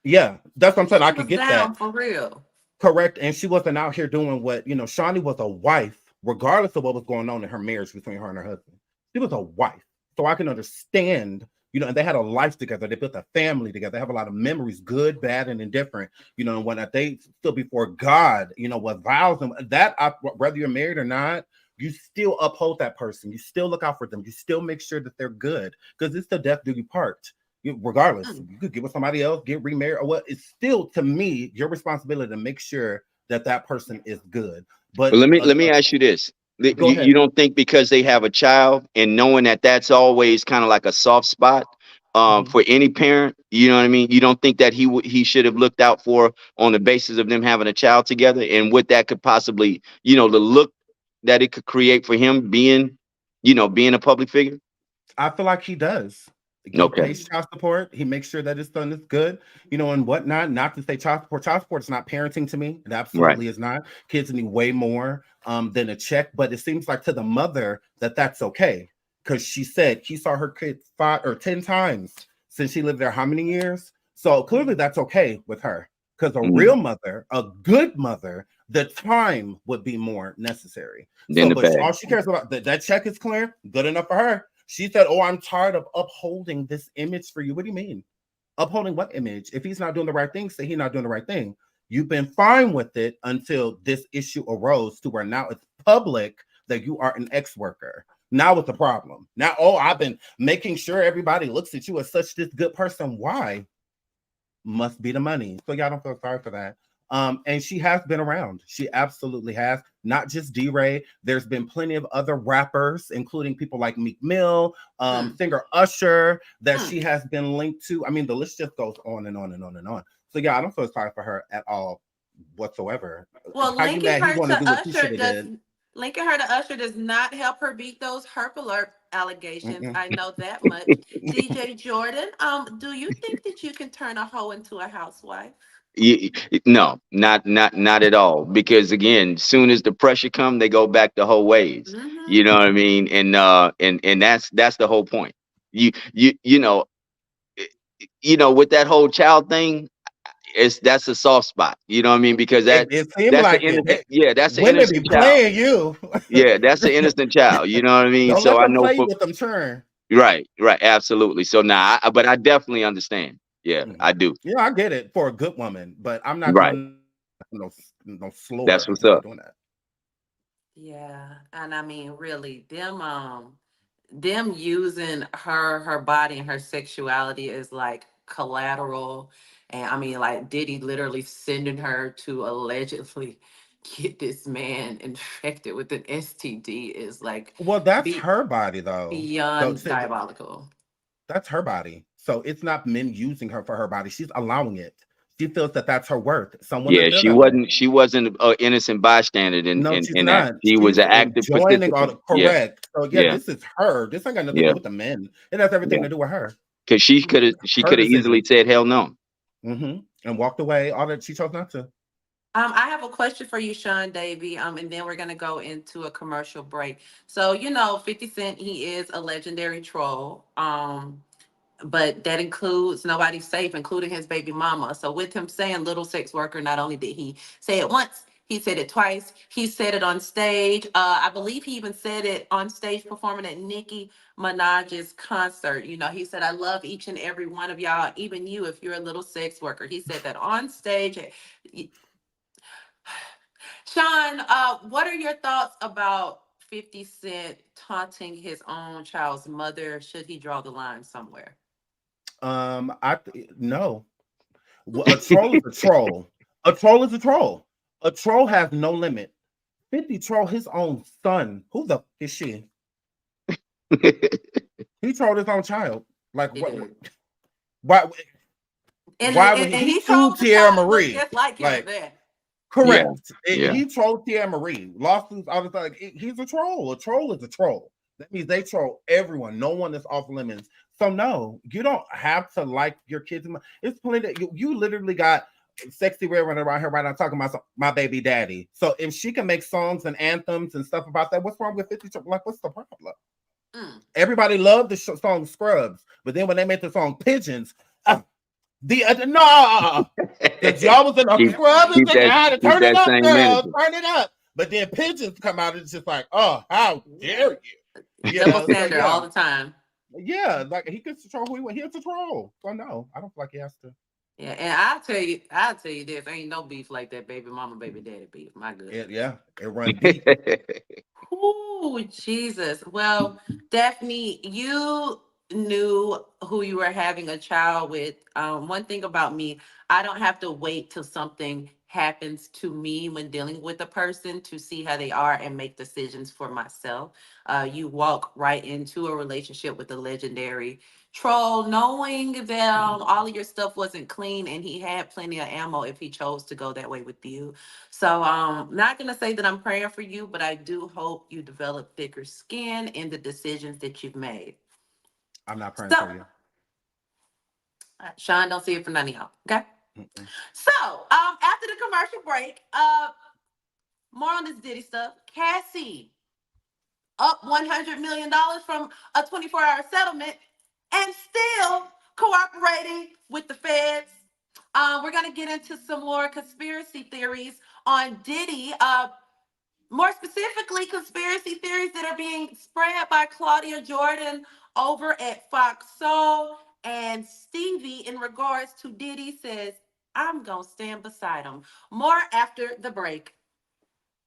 yeah, that's what I'm saying. I She could was get down that. for real. Correct. And she wasn't out here doing what, Shawnee was a wife, regardless of what was going on in her marriage between her and her husband. She was a wife. So I can understand, and they had a life together. They built a family together. They have a lot of memories, good, bad, and indifferent, and when they stood before God, with vows and that, whether you're married or not, you still uphold that person. You still look out for them. You still make sure that they're good, because it's the death do you part. Regardless, you could get with somebody else, get remarried, or what. It's still, to me, your responsibility to make sure that person is good. But let me ask you this. Go You, ahead. you don't think because they have a child and knowing that that's always kind of like a soft spot for any parent, you know what I mean? You don't think that he should have looked out for on the basis of them having a child together, and what that could possibly, the look that it could create for him being a public figure? I feel like he does. He Okay. pays child support. He makes sure that his son is good, and whatnot. Not to say child support. Child support is not parenting to me. It Right. absolutely is not. Kids need way more than a check. But it seems like to the mother that's okay, because she said he saw her kid 5 or 10 times since she lived there. How many years? So clearly that's okay with her. Because a real mother, a good mother, the time would be more necessary. Then the But bag. all she cares about, that check is clear, good enough for her. She said, "Oh, I'm tired of upholding this image for you." What do you mean? Upholding what image? If he's not doing the right thing, say he's not doing the right thing. You've been fine with it until this issue arose to where now it's public that you are an ex-worker. Now it's a problem. Now, I've been making sure everybody looks at you as such this good person. Why? Must be the money. So y'all don't feel sorry for that. And she has been around. She absolutely has. Not just D-Ray. There's been plenty of other rappers, including people like Meek Mill, singer Usher, that she has been linked to. I mean, the list just goes on and on and on and on. So yeah, I don't feel sorry for her at all whatsoever. Well, How you mad he want to do what she should have did? Linking her to Usher does not help her beat those herp alert allegations. Mm-mm. I know that much. DJ Jordan, do you think that you can turn a hoe into a housewife? No, not at all. Because again, soon as the pressure come, they go back to whole ways. You know what I mean? And that's the whole point. You know, with that whole child thing, that's a soft spot. You know what I mean? Because It seemed that's the like it. innocent, yeah, that's the Women be innocent child. playing you. Yeah, that's the innocent child. You know what I mean? Don't So let I them know play you for with them churn. right, absolutely. So now, but I definitely understand. Yeah, I do. Yeah, I get it for a good woman, but I'm not Right, doing no that's slore. what's I'm not up. doing that. Yeah, and I mean, really, them using her body and her sexuality is like collateral. And I mean, like Diddy literally sending her to allegedly get this man infected with an STD is like Well, that's be, her body though. So beyond diabolical. that's her body. So it's not men using her for her body. She's allowing it. She feels that that's her worth. Some women Yeah, feel that way. she wasn't an innocent bystander No, she's in that. not. She was She's an active enjoying all the participant. Yeah, correct. So yeah, yeah, this is her. This ain't got nothing to yeah, do with the men. It has everything yeah. to do with her. Because she Her could have easily decision. said hell no. And walked away. All that she chose not to. I have a question for you, Sean Davy. And then we're gonna go into a commercial break. So, 50 Cent, he is a legendary troll. But that includes nobody's safe, including his baby mama. So with him saying little sex worker, not only did he say it once, he said it twice. He said it on stage. I believe he even said it on stage performing at Nicki Minaj's concert. He said, "I love each and every one of y'all, even you if you're a little sex worker." He said that on stage. Sean, what are your thoughts about 50 Cent taunting his own child's mother? Should he draw the line somewhere? No. A troll is a troll. A troll is a troll. A troll has no limit. 50 troll his own son. Who the is she? He trolled his own child. Like what? Why? Why would he sued Tierra Marie? Just like him, correct. Yeah. He trolled Tierra Marie. Lawsuits all the time. He's a troll. A troll is a troll. That means they troll everyone. No one is off limits. So no, you don't have to like your kids. It's plenty. You literally got Sexy Red running around here right now talking about my baby daddy. So if she can make songs and anthems and stuff about that, what's wrong with 50? Like, what's the problem? Everybody loved the song Scrubs, but then when they made the song Pigeons, no, because y'all was in a Scrubs and I had to turn it up, girl, turn it up. But then Pigeons come out, it's just like, oh, how dare you? Double standard all the time. Yeah, like he could control who he wants. He has to troll. So no, I don't feel like he has to. Yeah, and I'll tell you this: ain't no beef like that baby mama, baby daddy beef. My goodness. It runs deep. Ooh, Jesus. Well, Daphne, you knew who you were having a child with. One thing about me, I don't have to wait till something happens to me when dealing with a person to see how they are and make decisions for myself. You walk right into a relationship with a legendary troll, knowing that all of your stuff wasn't clean and he had plenty of ammo if he chose to go that way with you. So not gonna say that I'm praying for you, but I do hope you develop thicker skin in the decisions that you've made. I'm not praying for you. Sean, don't see it for none of y'all. Okay. So after the commercial break, more on this Diddy stuff. Cassie up $100 million from a 24-hour settlement and still cooperating with the feds. We're going to get into some more conspiracy theories on Diddy. More specifically, conspiracy theories that are being spread by Claudia Jordan over at Fox Soul. And Stevie, in regards to Diddy, says, I'm going to stand beside him. More after the break.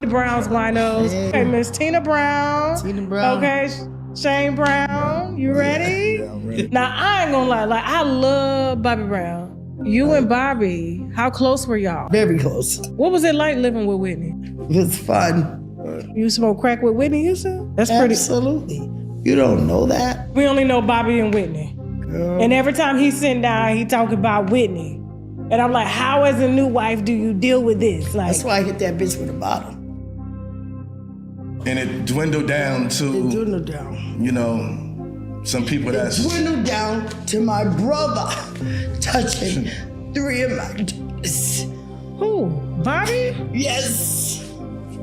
Brown's winos. Hey, Miss Tina Brown. Okay, Shane Brown. You ready? Yeah, I'm ready. Now, I ain't gonna lie. Like, I love Bobby Brown. You and Bobby, how close were y'all? Very close. What was it like living with Whitney? It was fun. You smoke crack with Whitney, you said? That's pretty. Absolutely. You don't know that? We only know Bobby and Whitney. Girl. And every time he sit down, he talk about Whitney. And I'm like, how as a new wife do you deal with this? Like, That's why I hit that bitch with a bottle. And it dwindled down to, It dwindled down. you know, some people It that's... dwindled down to my brother touching 3 of my daughters. who? Bobby? Yes.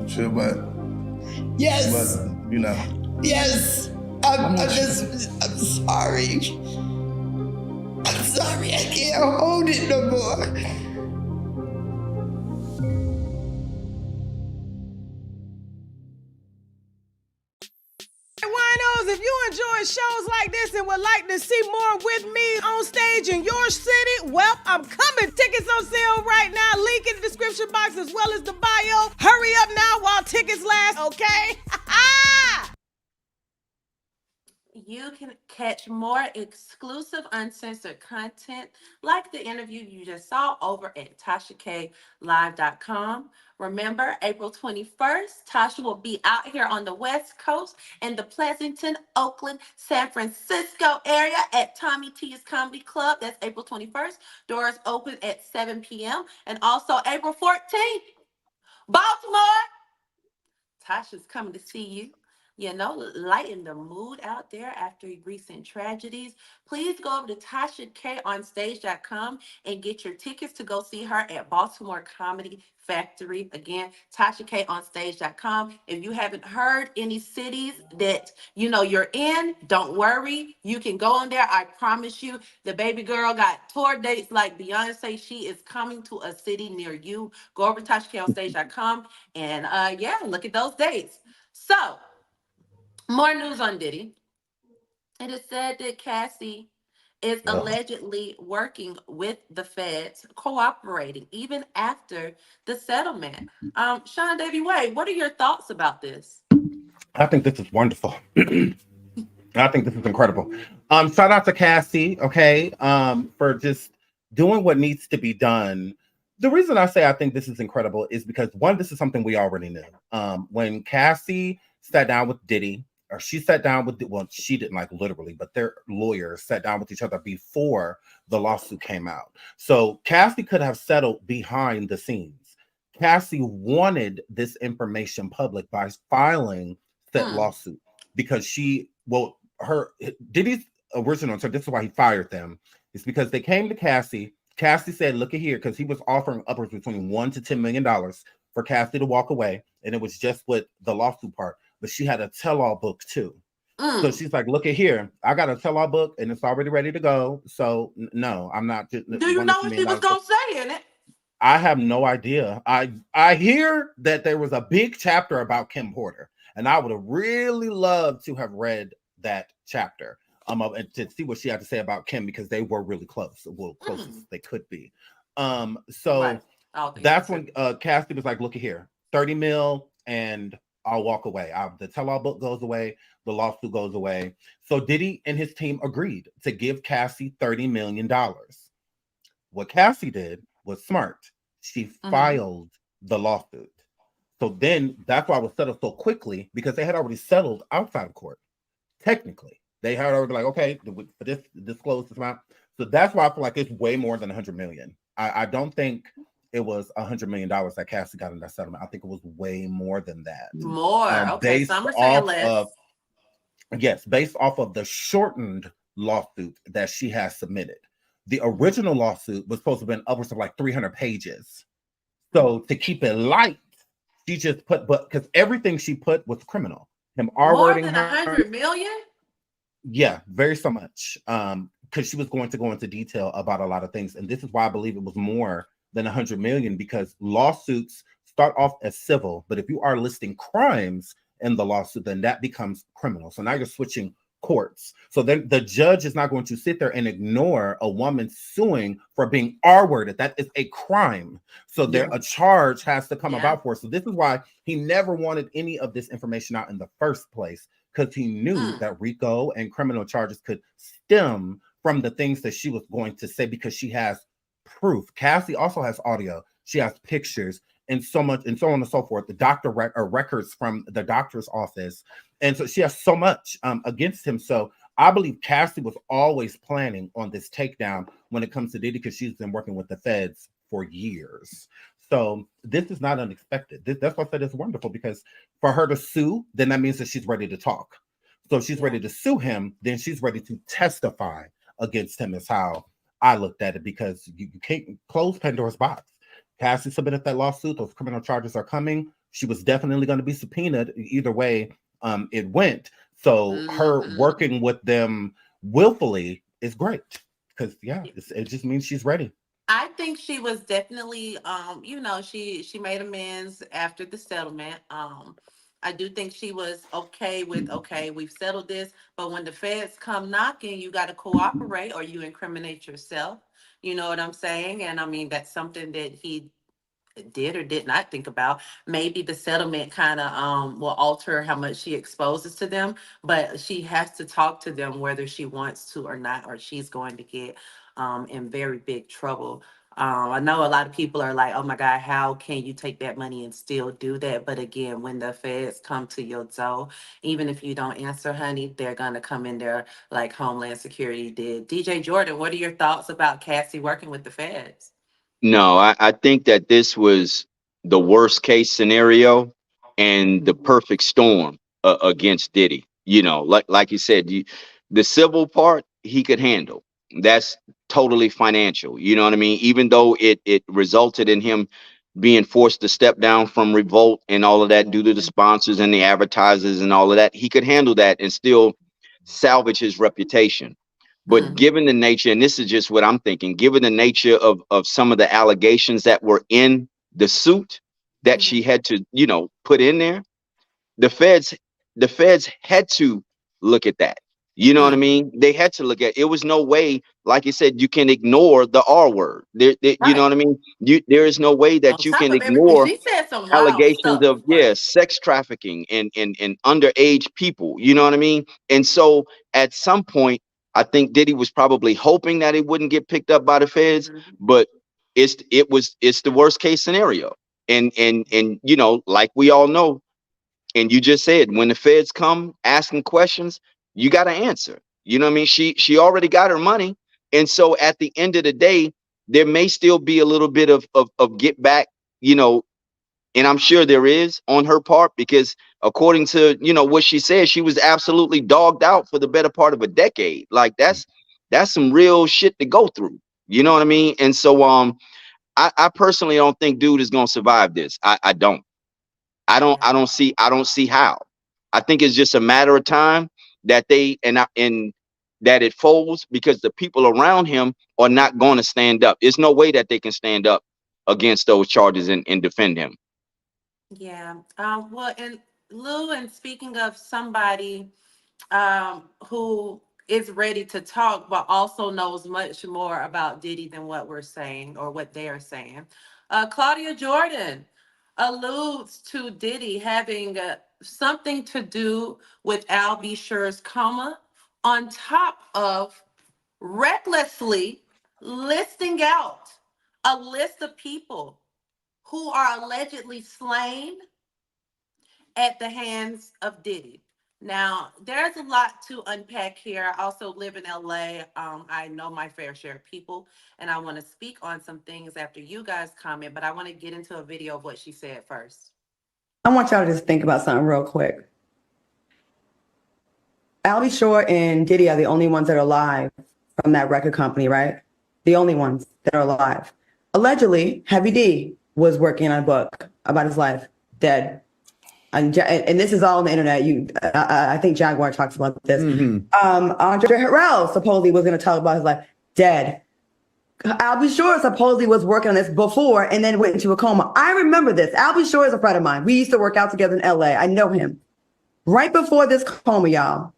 Sure, but Yes. you know. Yes. I'm sorry. I'm sorry. I can't hold it no more. Winos, if you enjoy shows like this and would like to see more with me on stage in your city, well, I'm coming. Tickets on sale right now. Link in the description box as well as the bio. Hurry up now while tickets last, okay? You can catch more exclusive, uncensored content like the interview you just saw over at TashaKLive.com. Remember, April 21st, Tasha will be out here on the West Coast in the Pleasanton, Oakland, San Francisco area at Tommy T's Comedy Club. That's April 21st. Doors open at 7 p.m. And also April 14th, Baltimore. Tasha's coming to see you. Lighten the mood out there after recent tragedies. Please go over to TashaKOnStage.com and get your tickets to go see her at Baltimore Comedy Factory. Again, TashaKOnStage.com. If you haven't heard any cities that you're in, don't worry. You can go on there. I promise you, the baby girl got tour dates like Beyonce. She is coming to a city near you. Go over to TashaKOnStage.com and yeah, look at those dates. So, more news on Diddy. It is said that Cassie is Ugh. allegedly working with the feds, cooperating even after the settlement. SeanDavieWay, what are your thoughts about this? I think this is wonderful. I think this is incredible. Shout out to Cassie, okay, for just doing what needs to be done. The reason I say I think this is incredible is because one, this is something we already knew. When Cassie sat down with Diddy, or she sat down with, well, she didn't like literally, but their lawyers sat down with each other before the lawsuit came out. So Cassie could have settled behind the scenes. Cassie wanted this information public by filing that Hmm. lawsuit because her Diddy's original, so this is why he fired them. It's because they came to Cassie. Cassie said, "Look at here," because he was offering upwards between $1 to $10 million for Cassie to walk away, and it was just with the lawsuit part. But she had a tell-all book too. So Mm. she's like, "Look at here, I got a tell-all book, and it's already ready to go. So no, I'm not just Do you know what she was $1 to $10 million. gonna say in it? I have no idea. I hear that there was a big chapter about Kim Porter, and I would have really loved to have read that chapter. And to see what she had to say about Kim because they were really close, well, close as Mm. they could be. Right. So I don't think that's that's it. when Cassie was like, "Look at here, 30 mil, and I'll walk away. The tell-all book goes away, the lawsuit goes away." So Diddy and his team agreed to give Cassie $30 million. What Cassie did was smart. She Mm-hmm. filed the lawsuit. So then that's why it was settled so quickly because they had already settled outside of court. Technically, they had already like, okay, for this disclose this amount. So that's why I feel like it's way more than 100 million. I don't think it was $100 million that Cassie got in that settlement. I think it was way more than that. More. Okay, Based some are saying off less. of Yes, based off of the shortened lawsuit that she has submitted. The original lawsuit was supposed to have been upwards of like 300 pages. So to keep it light, she just put, but because everything she put was criminal. Him More R-wording than a her, hundred million? yeah, very so much. Because she was going to go into detail about a lot of things. And this is why I believe it was more than 100 million, because lawsuits start off as civil, but if you are listing crimes in the lawsuit, then that becomes criminal. So now you're switching courts. So then the judge is not going to sit there and ignore a woman suing for being R-worded. That is a crime. So there Yeah. a charge has to come Yeah. about for it. So this is why he never wanted any of this information out in the first place, because he knew Mm. that RICO and criminal charges could stem from the things that she was going to say because she has proof. Cassie also has audio. She has pictures and so much and so on and so forth. The records from the doctor's office, and so she has so much against him. So I believe Cassie was always planning on this takedown when it comes to Diddy because she's been working with the feds for years. So this is not unexpected. That's why I said it's wonderful, because for her to sue, then that means that she's ready to talk. So if she's Yeah. ready to sue him, then she's ready to testify against him, is how I looked at it, because you can't close Pandora's box. Cassie submitted that lawsuit. Those criminal charges are coming. She was definitely going to be subpoenaed either way it went. So her Mm-hmm. working with them willfully is great, because yeah, it just means she's ready. I think she was definitely she made amends after the settlement. I do think she was okay with, okay, we've settled this, but when the feds come knocking, you got to cooperate or you incriminate yourself. You know what I'm saying? And I mean, that's something that he did or did not think about. Maybe the settlement kind of will alter how much she exposes to them, but she has to talk to them whether she wants to or not, or she's going to get in very big trouble. I know a lot of people are like, oh my God, how can you take that money and still do that? But again, when the feds come to your door, even if you don't answer, honey, they're going to come in there like Homeland Security did. DJ Jordan, what are your thoughts about Cassie working with the feds? No, I think that this was the worst case scenario and the Mhm. perfect storm against Diddy. You know, like you said, the civil part he could handle. That's totally financial. You know what I mean? Even though it resulted in him being forced to step down from Revolt and all of that due to the sponsors and the advertisers and all of that, he could handle that and still salvage his reputation. But Mhm. given the nature, and this is just what I'm thinking, given the nature of some of the allegations that were in the suit that she Mhm. had to, put in there, the feds, the feds had to look at that. You know what I Mhm. mean? They had to look at. It was no way, like you said, you can ignore the R word. You know Right. what I mean? There is no way On that you top can of everything, ignore she said some wild allegations stuff. of, Like, sex trafficking and underage people. You know what I mean? And so at some point, I think Diddy was probably hoping that it wouldn't get picked up by the feds, mhm. but it's the worst case scenario. And like we all know, and you just said, when the feds come asking questions, you got to answer. You know what I mean? She already got her money, and so at the end of the day, there may still be a little bit of get back. You know, and I'm sure there is on her part, because according to what she said, she was absolutely dogged out for the better part of a decade. Like that's some real shit to go through. You know what I mean? And so I personally don't think dude is gonna survive this. I don't. Yeah. I don't see how. I think it's just a matter of time that and that it folds, because the people around him are not going to stand up. There's no way that they can stand up against those charges and defend him. Yeah. Well, and Lou, and speaking of somebody who is ready to talk, but also knows much more about Diddy than what we're saying or what they're saying, Claudia Jordan alludes to Diddy having something to do with Al B. Sure's coma, on top of recklessly listing out a list of people who are allegedly slain at the hands of Diddy. Now, there's a lot to unpack here. I also live in LA. I know my fair share of people, and I want to speak on some things after you guys comment, but I want to get into a video of what she said first. I want y'all to just think about something real quick. Albie Shore and Diddy are the only ones that are alive from that record company, right? The only ones that are alive. Allegedly, Heavy D was working on a book about his life, dead. And this is all on the internet. I think Jaguar talks about this. Andre Harrell supposedly was going to talk about his life, dead. Albie Shore supposedly was working on this before and then went into a coma. I remember this. Albie Shore is a friend of mine. We used to work out together in LA. I know him. Right before this coma, y'all,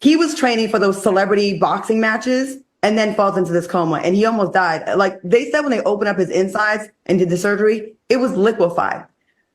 he was training for those celebrity boxing matches and then falls into this coma, and he almost died. Like they said, when they opened up his insides and did the surgery, it was liquefied.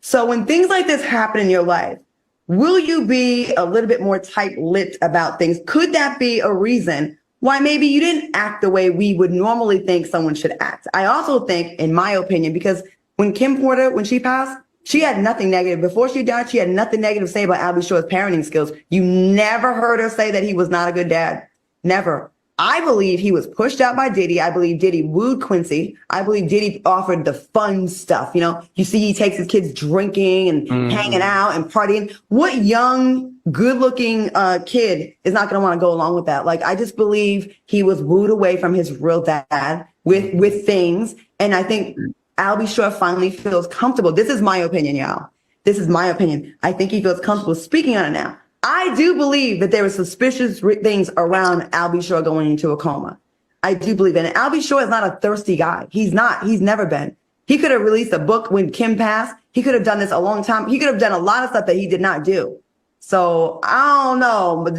So when things like this happen in your life, will you be a little bit more tight-lipped about things? Could that be a reason why maybe you didn't act the way we would normally think someone should act? I also think, in my opinion, because when Kim Porter, when she passed, she had nothing negative. Before she died, she had nothing negative to say about Albie Shore's parenting skills. You never heard her say that he was not a good dad. Never. I believe he was pushed out by Diddy. I believe Diddy wooed Quincy. I believe Diddy offered the fun stuff. You know, you see he takes his kids drinking and hanging out and partying. What young, good-looking kid is not going to want to go along with that? Like, I just believe he was wooed away from his real dad with things. And I think Albie Shore finally feels comfortable. This is my opinion, y'all. This is my opinion. I think he feels comfortable speaking on it now. I do believe that there were suspicious things around Albie Shore going into a coma. I do believe that. And Albie Shore is not a thirsty guy. He's not. He's never been. He could have released a book when Kim passed. He could have done this a long time. He could have done a lot of stuff that he did not do. So I don't know, but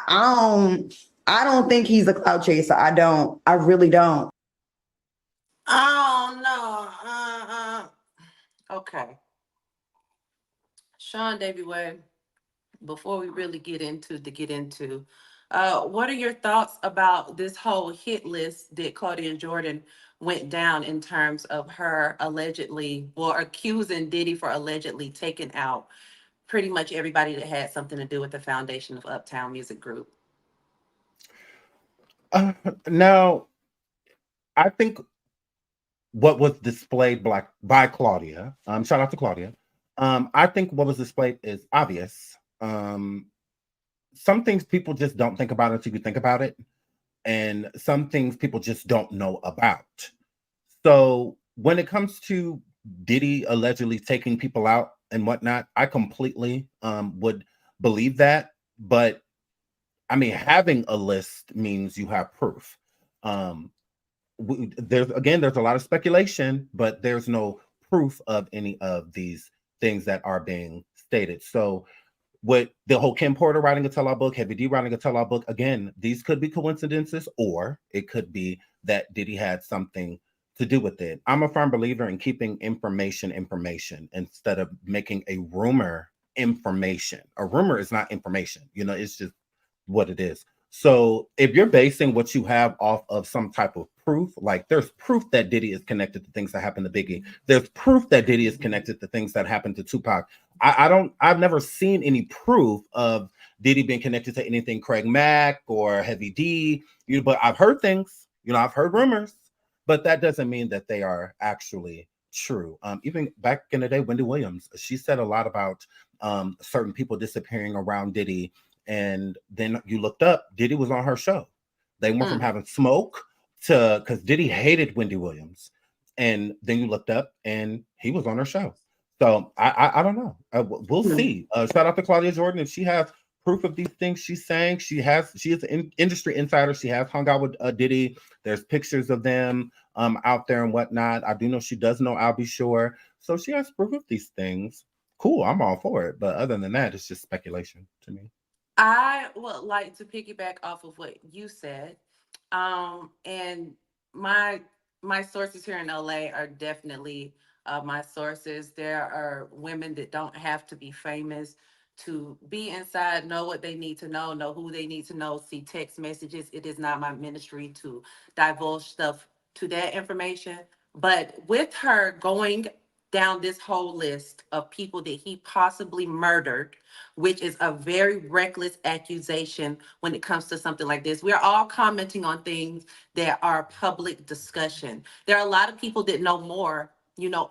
I don't think he's a cloud chaser. I don't. I really don't. Oh no. Okay. SeanDavieWay, before we really get into, what are your thoughts about this whole hit list that Claudia Jordan went down in terms of her allegedly or accusing Diddy for allegedly taking out pretty much everybody that had something to do with the foundation of Uptown Music Group? Now, I think what was displayed by Claudia, shout out to Claudia. I think what was displayed is obvious. Some things people just don't think about until you think about it, and some things people just don't know about. So when it comes to Diddy allegedly taking people out and whatnot, I completely would believe that. But I mean, having a list means you have proof. Um, there's a lot of speculation, but there's no proof of any of these things that are being stated. So with the whole Kim Porter writing a tell-all book, Heavy D writing a tell-all book, again, these could be coincidences, or it could be that Diddy had something to do with it. I'm a firm believer in keeping information instead of making a rumor information. A rumor is not information, it's just what it is. So if you're basing what you have off of some type of proof, like there's proof that Diddy is connected to things that happened to Biggie. There's proof that Diddy is connected to things that happened to Tupac. I've never seen any proof of Diddy being connected to anything Craig Mack or Heavy D, but I've heard things, I've heard rumors, but that doesn't mean that they are actually true. Even back in the day, Wendy Williams, she said a lot about certain people disappearing around Diddy. And then you looked up, Diddy was on her show. They went from having smoke to, because Diddy hated Wendy Williams. And then you looked up and he was on her show. So I don't know. We'll see. Shout out to Claudia Jordan. If she has proof of these things she's saying, she is an industry insider. She has hung out with Diddy. There's pictures of them out there and whatnot. I do know she does know I'll Be Sure. So she has proof of these things. Cool, I'm all for it. But other than that, it's just speculation to me. I would like to piggyback off of what you said. And my sources here in LA are definitely my sources. There are women that don't have to be famous to be inside, know what they need to know who they need to know, see text messages. It is not my ministry to divulge stuff to that information. But with her going down this whole list of people that he possibly murdered, which is a very reckless accusation when it comes to something like this. We're all commenting on things that are public discussion. There are a lot of people that know more,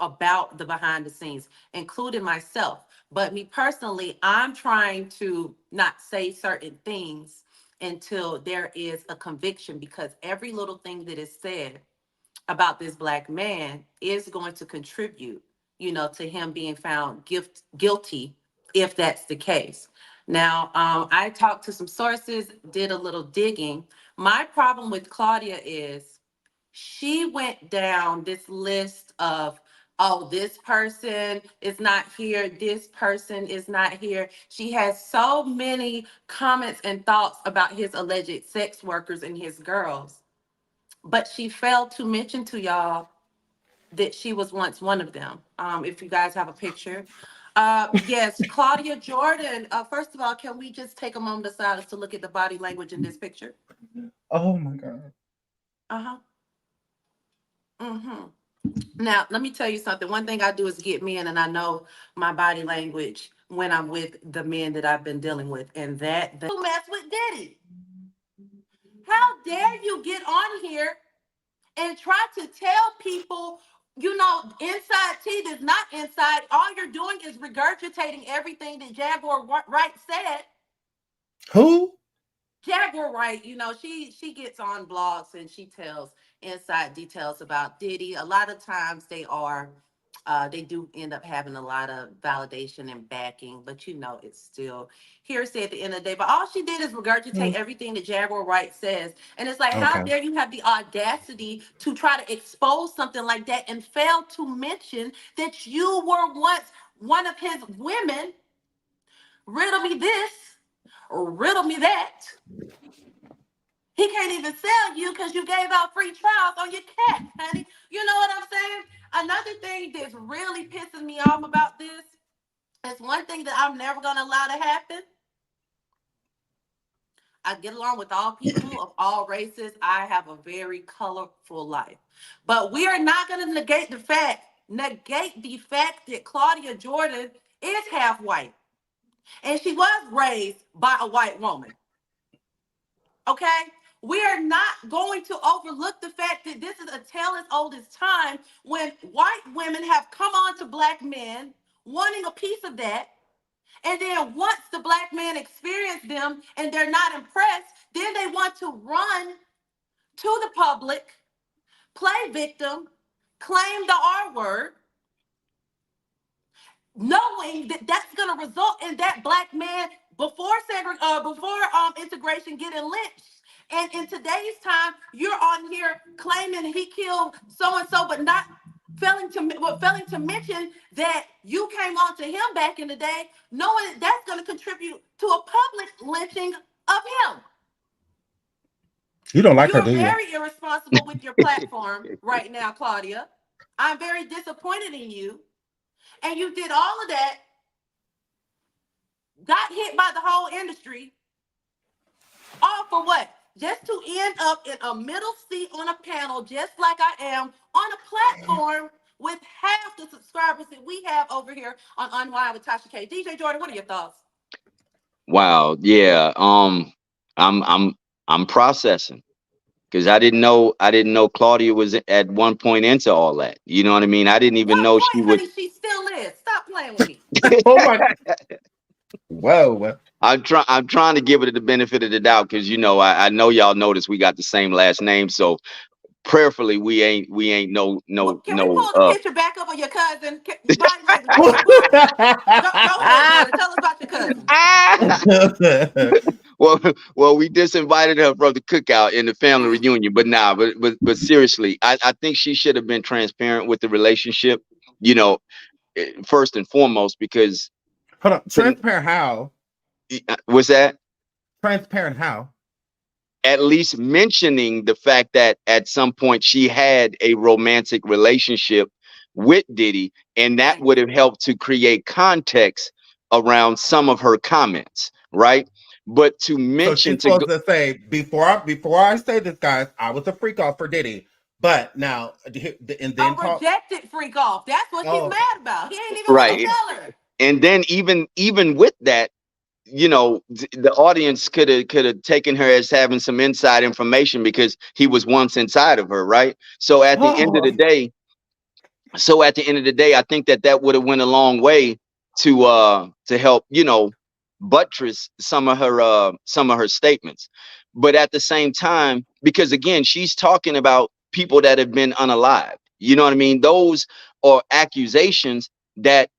about the behind the scenes, including myself. But me personally, I'm trying to not say certain things until there is a conviction, because every little thing that is said about this Black man is going to contribute, to him being found guilty, if that's the case. Now, I talked to some sources, did a little digging. My problem with Claudia is she went down this list of, oh, this person is not here, this person is not here. She has so many comments and thoughts about his alleged sex workers and his girls, but she failed to mention to y'all that she was once one of them. If you guys have a picture. Yes, Claudia Jordan. First of all, can we just take a moment of silence to look at the body language in this picture? Oh my God. Uh-huh. Mm-hmm. Now, let me tell you something. One thing I do is get men, and I know my body language when I'm with the men that I've been dealing with. And that you mess with Diddy. How dare you get on here and try to tell people, inside tea that's not inside. All you're doing is regurgitating everything that Jaguar Wright said. Who? Jaguar Wright, she gets on blogs and she tells inside details about Diddy. A lot of times they do end up having a lot of validation and backing, but it's still hearsay at the end of the day. But all she did is regurgitate everything that Jaguar Wright says. And it's like, how Okay. dare you have the audacity to try to expose something like that and fail to mention that you were once one of his women? Riddle me this, riddle me that. He can't even sell you because you gave out free trials on your cat, honey. You know what I'm saying? Another thing that's really pissing me off about this is one thing that I'm never gonna allow to happen. I get along with all people of all races. I have a very colorful life. But we are not going to negate the fact that Claudia Jordan is half white. And she was raised by a white woman. Okay? We are not going to overlook the fact that this is a tale as old as time when white women have come on to black men wanting a piece of that. And then once the black man experience them and they're not impressed, then they want to run to the public, play victim, claim the R word, knowing that that's going to result in that black man before integration getting lynched. And in today's time, you're on here claiming he killed so and so, but not failing to mention that you came on to him back in the day, knowing that that's going to contribute to a public lynching of him. You don't like her, do You're you? very irresponsible with your platform right now, Claudia. I'm very disappointed in you. And you did all of that, got hit by the whole industry, all for what? Just to end up in a middle seat on a panel, just like I am, on a platform with half the subscribers that we have over here on Unwind with Tasha K. DJ Jordan, what are your thoughts? Wow, yeah. I'm processing because I didn't know Claudia was at one point into all that. You know what I mean? I didn't even know she would. Honey, she still is. Stop playing with me. Oh my! Whoa! I'm trying to give it the benefit of the doubt because I know y'all noticed we got the same last name, so prayerfully we ain't no. Can we pull the picture back up of your cousin? Go ahead, Jordan. Tell us about your cousin. Well, we disinvited her from the cookout in the family reunion, but seriously, I think she should have been transparent with the relationship, first and foremost, because hold on, transparent how? What's that? Transparent how? At least mentioning the fact that at some point she had a romantic relationship with Diddy, and that would have helped to create context around some of her comments, right? But to mention, so she's supposed to say before I say this, guys, I was a freak off for Diddy, but now and then a rejected freak off. That's what she's mad about. He ain't even want to tell her. And then even with that, the audience could have taken her as having some inside information because he was once inside of her, right? So at the end of the day, I think that would have went a long way to help, buttress some of her statements. But at the same time, because again, she's talking about people that have been unalived. You know what I mean? Those are accusations that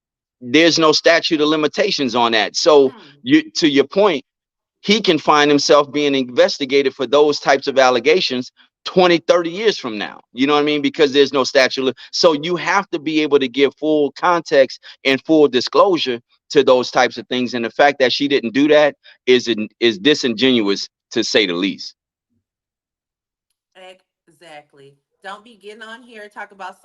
there's no statute of limitations on that. So to your point, he can find himself being investigated for those types of allegations 20, 30 years from now. You know what I mean? Because there's no statute. So you have to be able to give full context and full disclosure to those types of things. And the fact that she didn't do that is disingenuous, to say the least. Exactly. Don't be getting on here and talk about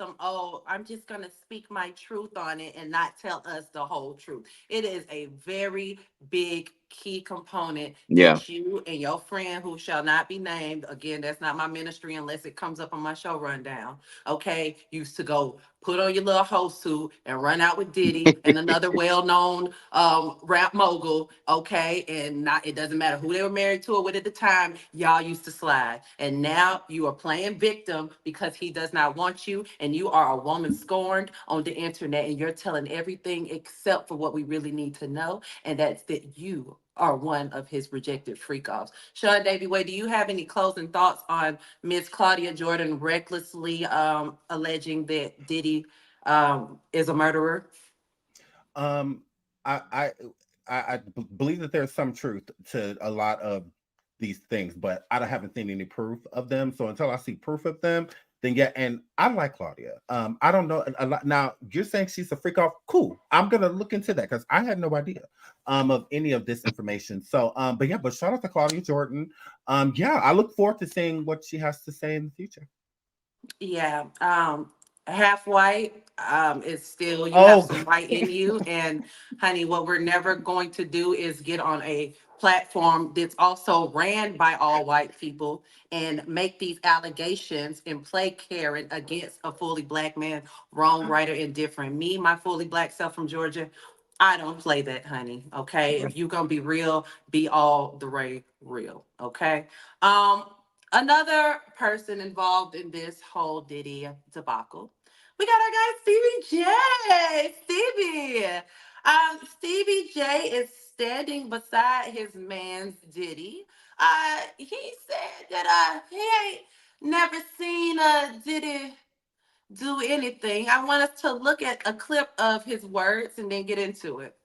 I'm just going to speak my truth on it and not tell us the whole truth. It is a very big key component that you and your friend, who shall not be named, again, that's not my ministry unless it comes up on my show rundown, okay, used to go put on your little host suit and run out with Diddy and another well-known rap mogul, okay, and it doesn't matter who they were married to or with at the time, y'all used to slide. And now you are playing victim because he does not want you, and you are a woman scorned on the internet, and you're telling everything except for what we really need to know, and that's that you are one of his rejected freak-offs. SeanDavieWay, do you have any closing thoughts on Miss Claudia Jordan recklessly alleging that Diddy is a murderer? I believe that there's some truth to a lot of these things, but I haven't seen any proof of them. So until I see proof of them, then yeah. And I like Claudia. I don't know a lot. Now you're saying she's a freak off. Cool. I'm gonna look into that because I had no idea of any of this information. So but shout out to Claudia Jordan. I look forward to seeing what she has to say in the future. Yeah. half white. It's still, you have Oh, some white in you. And honey, what we're never going to do is get on a platform that's also ran by all white people and make these allegations and play Karen against a fully black man, wrong, right, or indifferent. Me, my fully black self from Georgia, I don't play that, honey. Okay. If you're gonna be real, be all the way real. Okay. Um, Another person involved in this whole Diddy debacle. We got our guy Stevie J. Stevie J is standing beside his man's Diddy. He said that he ain't never seen Diddy do anything. I want us to look at a clip of his words and then get into it.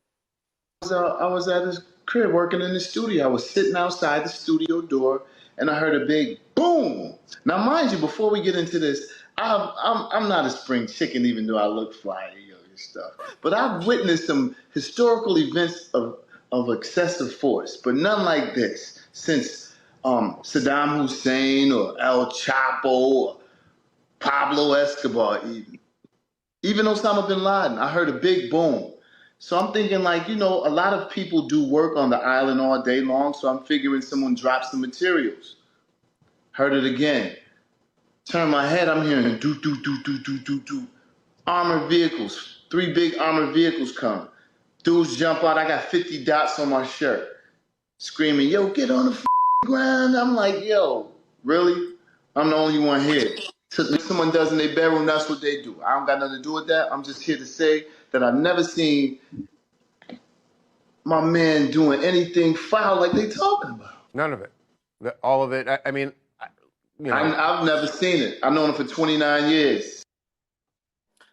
I was at his crib working in the studio. I was sitting outside the studio door, and I heard a big boom. Now, mind you, before we get into this, I'm not a spring chicken, even though I look fly and stuff. But I've witnessed some historical events of excessive force, but none like this since Saddam Hussein or El Chapo or Pablo Escobar, even Osama bin Laden. I heard a big boom. So I'm thinking like, a lot of people do work on the island all day long. So I'm figuring someone dropped some materials. Heard it again. Turn my head, I'm hearing do, do, do, do, do, do, do. Armored vehicles, 3 big armored vehicles come. Dudes jump out, I got 50 dots on my shirt. Screaming, yo, get on the ground. I'm like, yo, really? I'm the only one here. So if someone does in their bedroom, that's what they do. I don't got nothing to do with that. I'm just here to say that I've never seen my man doing anything foul like they talking about. None of it. All of it. I mean, I've never seen it. I've known him for 29 years.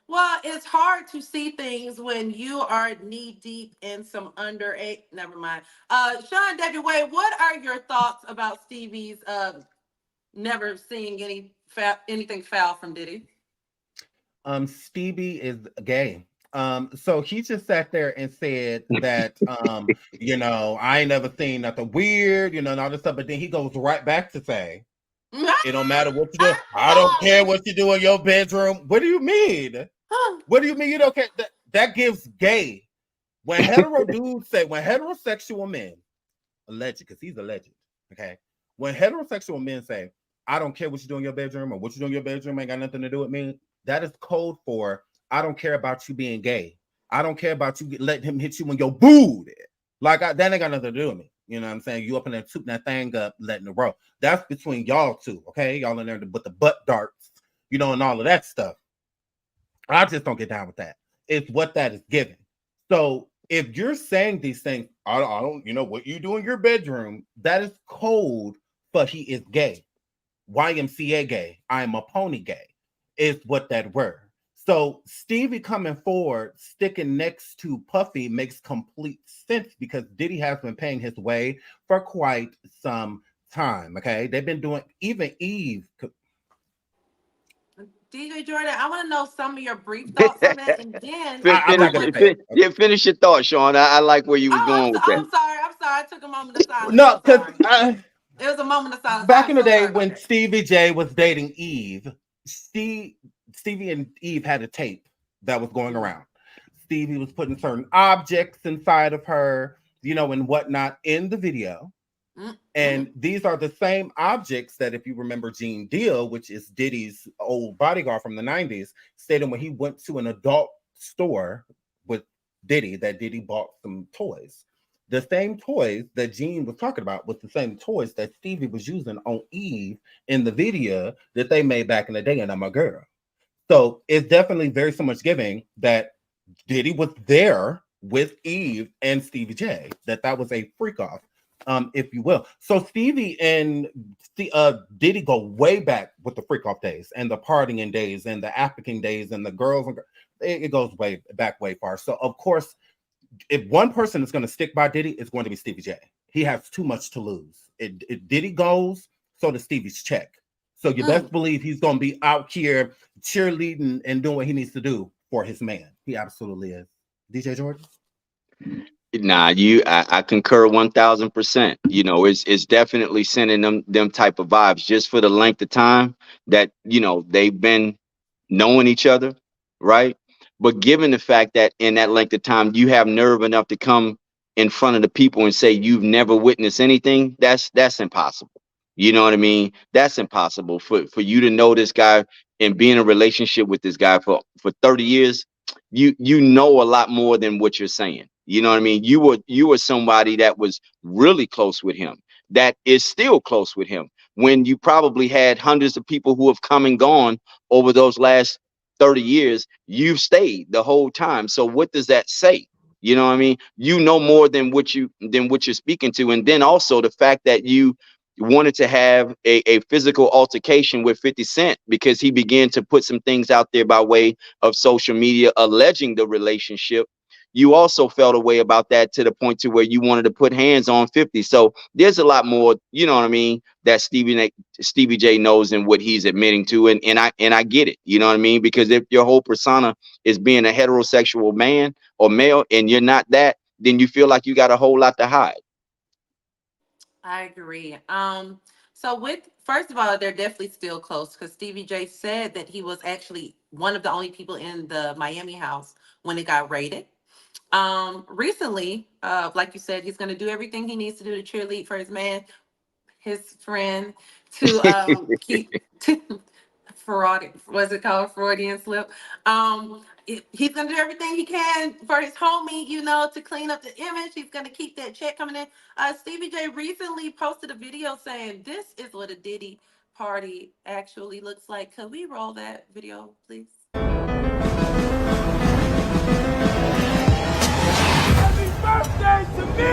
Well, it's hard to see things when you are knee deep in some underage. Never mind. SeanDavieWay, what are your thoughts about Stevie's never seeing anything foul from Diddy? Stevie is gay. So he just sat there and said that, I ain't never seen nothing weird, and all this stuff. But then he goes right back to say, it don't matter what you do. I don't care what you do in your bedroom. What do you mean? What do you mean you don't care? That gives gay. When heterosexual men, alleged, because he's alleged, okay? When heterosexual men say, I don't care what you do in your bedroom or what you do in your bedroom ain't got nothing to do with me, that is code for I don't care about you being gay. I don't care about you letting him hit you when your booty. That ain't got nothing to do with me. You know what I'm saying? You up in there tooting that thing up, letting it roll. That's between y'all two, okay? Y'all in there with the butt darts, and all of that stuff. I just don't get down with that. It's what that is given. So if you're saying these things, I don't, what you do in your bedroom, that is code for he is gay. YMCA gay. I'm a pony gay. Is what that word. So Stevie coming forward, sticking next to Puffy makes complete sense because Diddy has been paying his way for quite some time. Okay, they've been doing even Eve. DJ Jordan, I want to know some of your brief thoughts on that, and then finish your thought, Sean. I like where you was going with that. I'm sorry. I took a moment of silence. No, because it was a moment of silence. Back in the day when Stevie J was dating Eve, Stevie and Eve had a tape that was going around. Stevie was putting certain objects inside of her, and whatnot in the video. And these are the same objects that, if you remember Gene Deal, which is Diddy's old bodyguard from the 90s, stated when he went to an adult store with Diddy that Diddy bought some toys. The same toys that Gene was talking about was the same toys that Stevie was using on Eve in the video that they made back in the day, and I'm a girl. So it's definitely very so much giving that Diddy was there with Eve and Stevie J, that was a freak off. If you will. So Stevie and Diddy go way back with the freak off days and the partying days and the African days and the girls. It goes way far. So of course, if one person is going to stick by Diddy, it's going to be Stevie J. He has too much to lose. If Diddy goes, so does Stevie's check. So you best believe he's going to be out here cheerleading and doing what he needs to do for his man. He absolutely is. DJ Jordan? Nah, I concur 1000%. It's definitely sending them type of vibes just for the length of time that they've been knowing each other, right? But given the fact that in that length of time you have nerve enough to come in front of the people and say you've never witnessed anything, that's impossible. You know what I mean? That's impossible for you to know this guy and be in a relationship with this guy for 30 years. You know a lot more than what you're saying. You know what I mean? You were somebody that was really close with him, that is still close with him, when you probably had hundreds of people who have come and gone over those last 30 years. You've stayed the whole time. So what does that say? You know what I mean? You know more than what you're speaking to. And then also the fact that you wanted to have a physical altercation with 50 Cent because he began to put some things out there by way of social media alleging the relationship. You also felt a way about that to the point to where you wanted to put hands on 50. So there's a lot more, you know what I mean, that Stevie J knows and what he's admitting to. And I get it, you know what I mean? Because if your whole persona is being a heterosexual man or male and you're not that, then you feel like you got a whole lot to hide. I agree. So with first of all, they're definitely still close because Stevie J said that he was actually one of the only people in the Miami house when it got raided. Recently, like you said, he's gonna do everything he needs to do to cheerlead for his friend, to keep to fraud, was it called Freudian slip? He's gonna do everything he can for his homie, to clean up the image. He's gonna keep that check coming in. Stevie J recently posted a video saying this is what a Diddy party actually looks like. Could we roll that video, please? Happy birthday to me!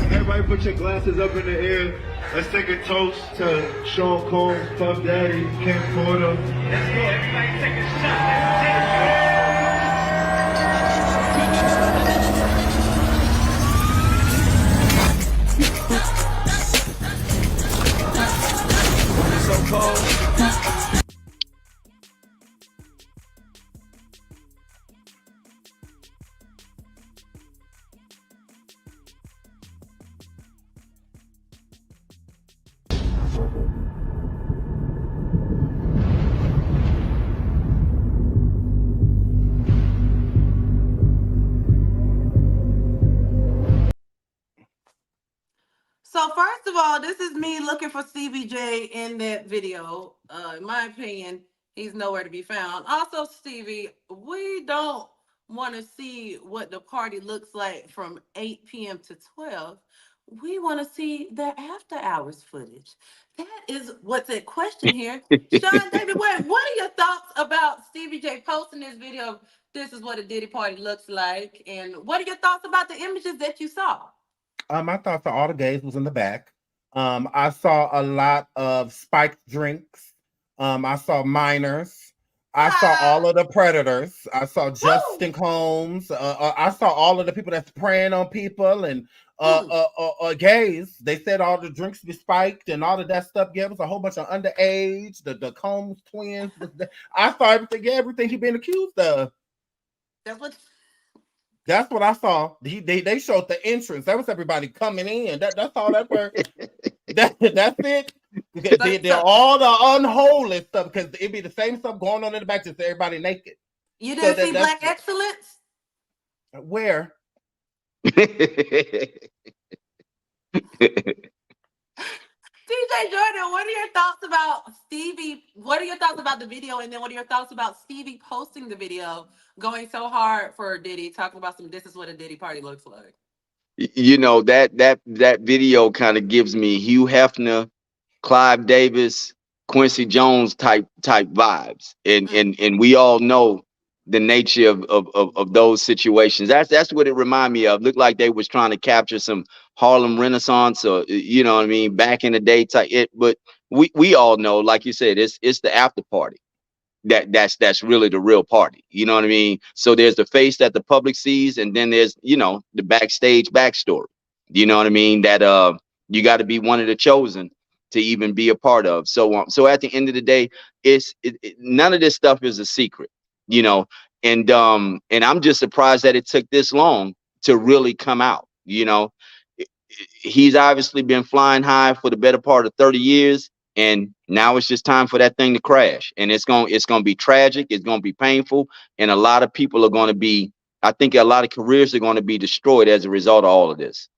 Everybody put your glasses up in the air. Let's take a toast to Sean Combs, Puff Daddy, Ken Porter. Let's go, everybody take a shot. So cold. So first of all, this is me looking for Stevie J in that video. In my opinion, he's nowhere to be found. Also, Stevie, we don't want to see what the party looks like from 8 p.m. to 12. We want to see the after hours footage. That is what's at question here. SeanDavieWay, what are your thoughts about Stevie J posting this video? This is what a Diddy party looks like. And what are your thoughts about the images that you saw? I thought that all the gays was in the back. I saw a lot of spiked drinks. I saw minors. I saw all of the predators. I saw Justin Combs. I saw all of the people that's preying on people and gays. They said all the drinks be spiked and all of that stuff. Yeah, it was a whole bunch of underage. The Combs twins. I saw everything. Yeah, everything he been accused of. That's what I saw. They showed the entrance. That was everybody coming in. That's all that were. That's it. They're all the unholy stuff because it'd be the same stuff going on in the back, just everybody naked. You didn't see Black Excellence? Where? DJ Jordan, what are your thoughts about Stevie? What are your thoughts about the video? And then what are your thoughts about Stevie posting the video, going so hard for Diddy, talking about this is what a Diddy party looks like? You know, that video kind of gives me Hugh Hefner, Clive Davis, Quincy Jones type vibes, and we all know the nature of those situations. That's what it reminded me of. Looked like they was trying to capture some Harlem Renaissance, or you know what I mean, back in the day type. But we all know, like you said, it's the after party that's really the real party. You know what I mean? So there's the face that the public sees, and then there's, you know, the backstage backstory. You know what I mean? That you got to be one of the chosen to even be a part of. So at the end of the day, none of this stuff is a secret, you know. And I'm just surprised that it took this long to really come out. You know, he's obviously been flying high for the better part of 30 years, and now it's just time for that thing to crash. And it's going to be tragic, it's going to be painful, and a lot of people are going to be, I think a lot of careers are going to be destroyed as a result of all of this.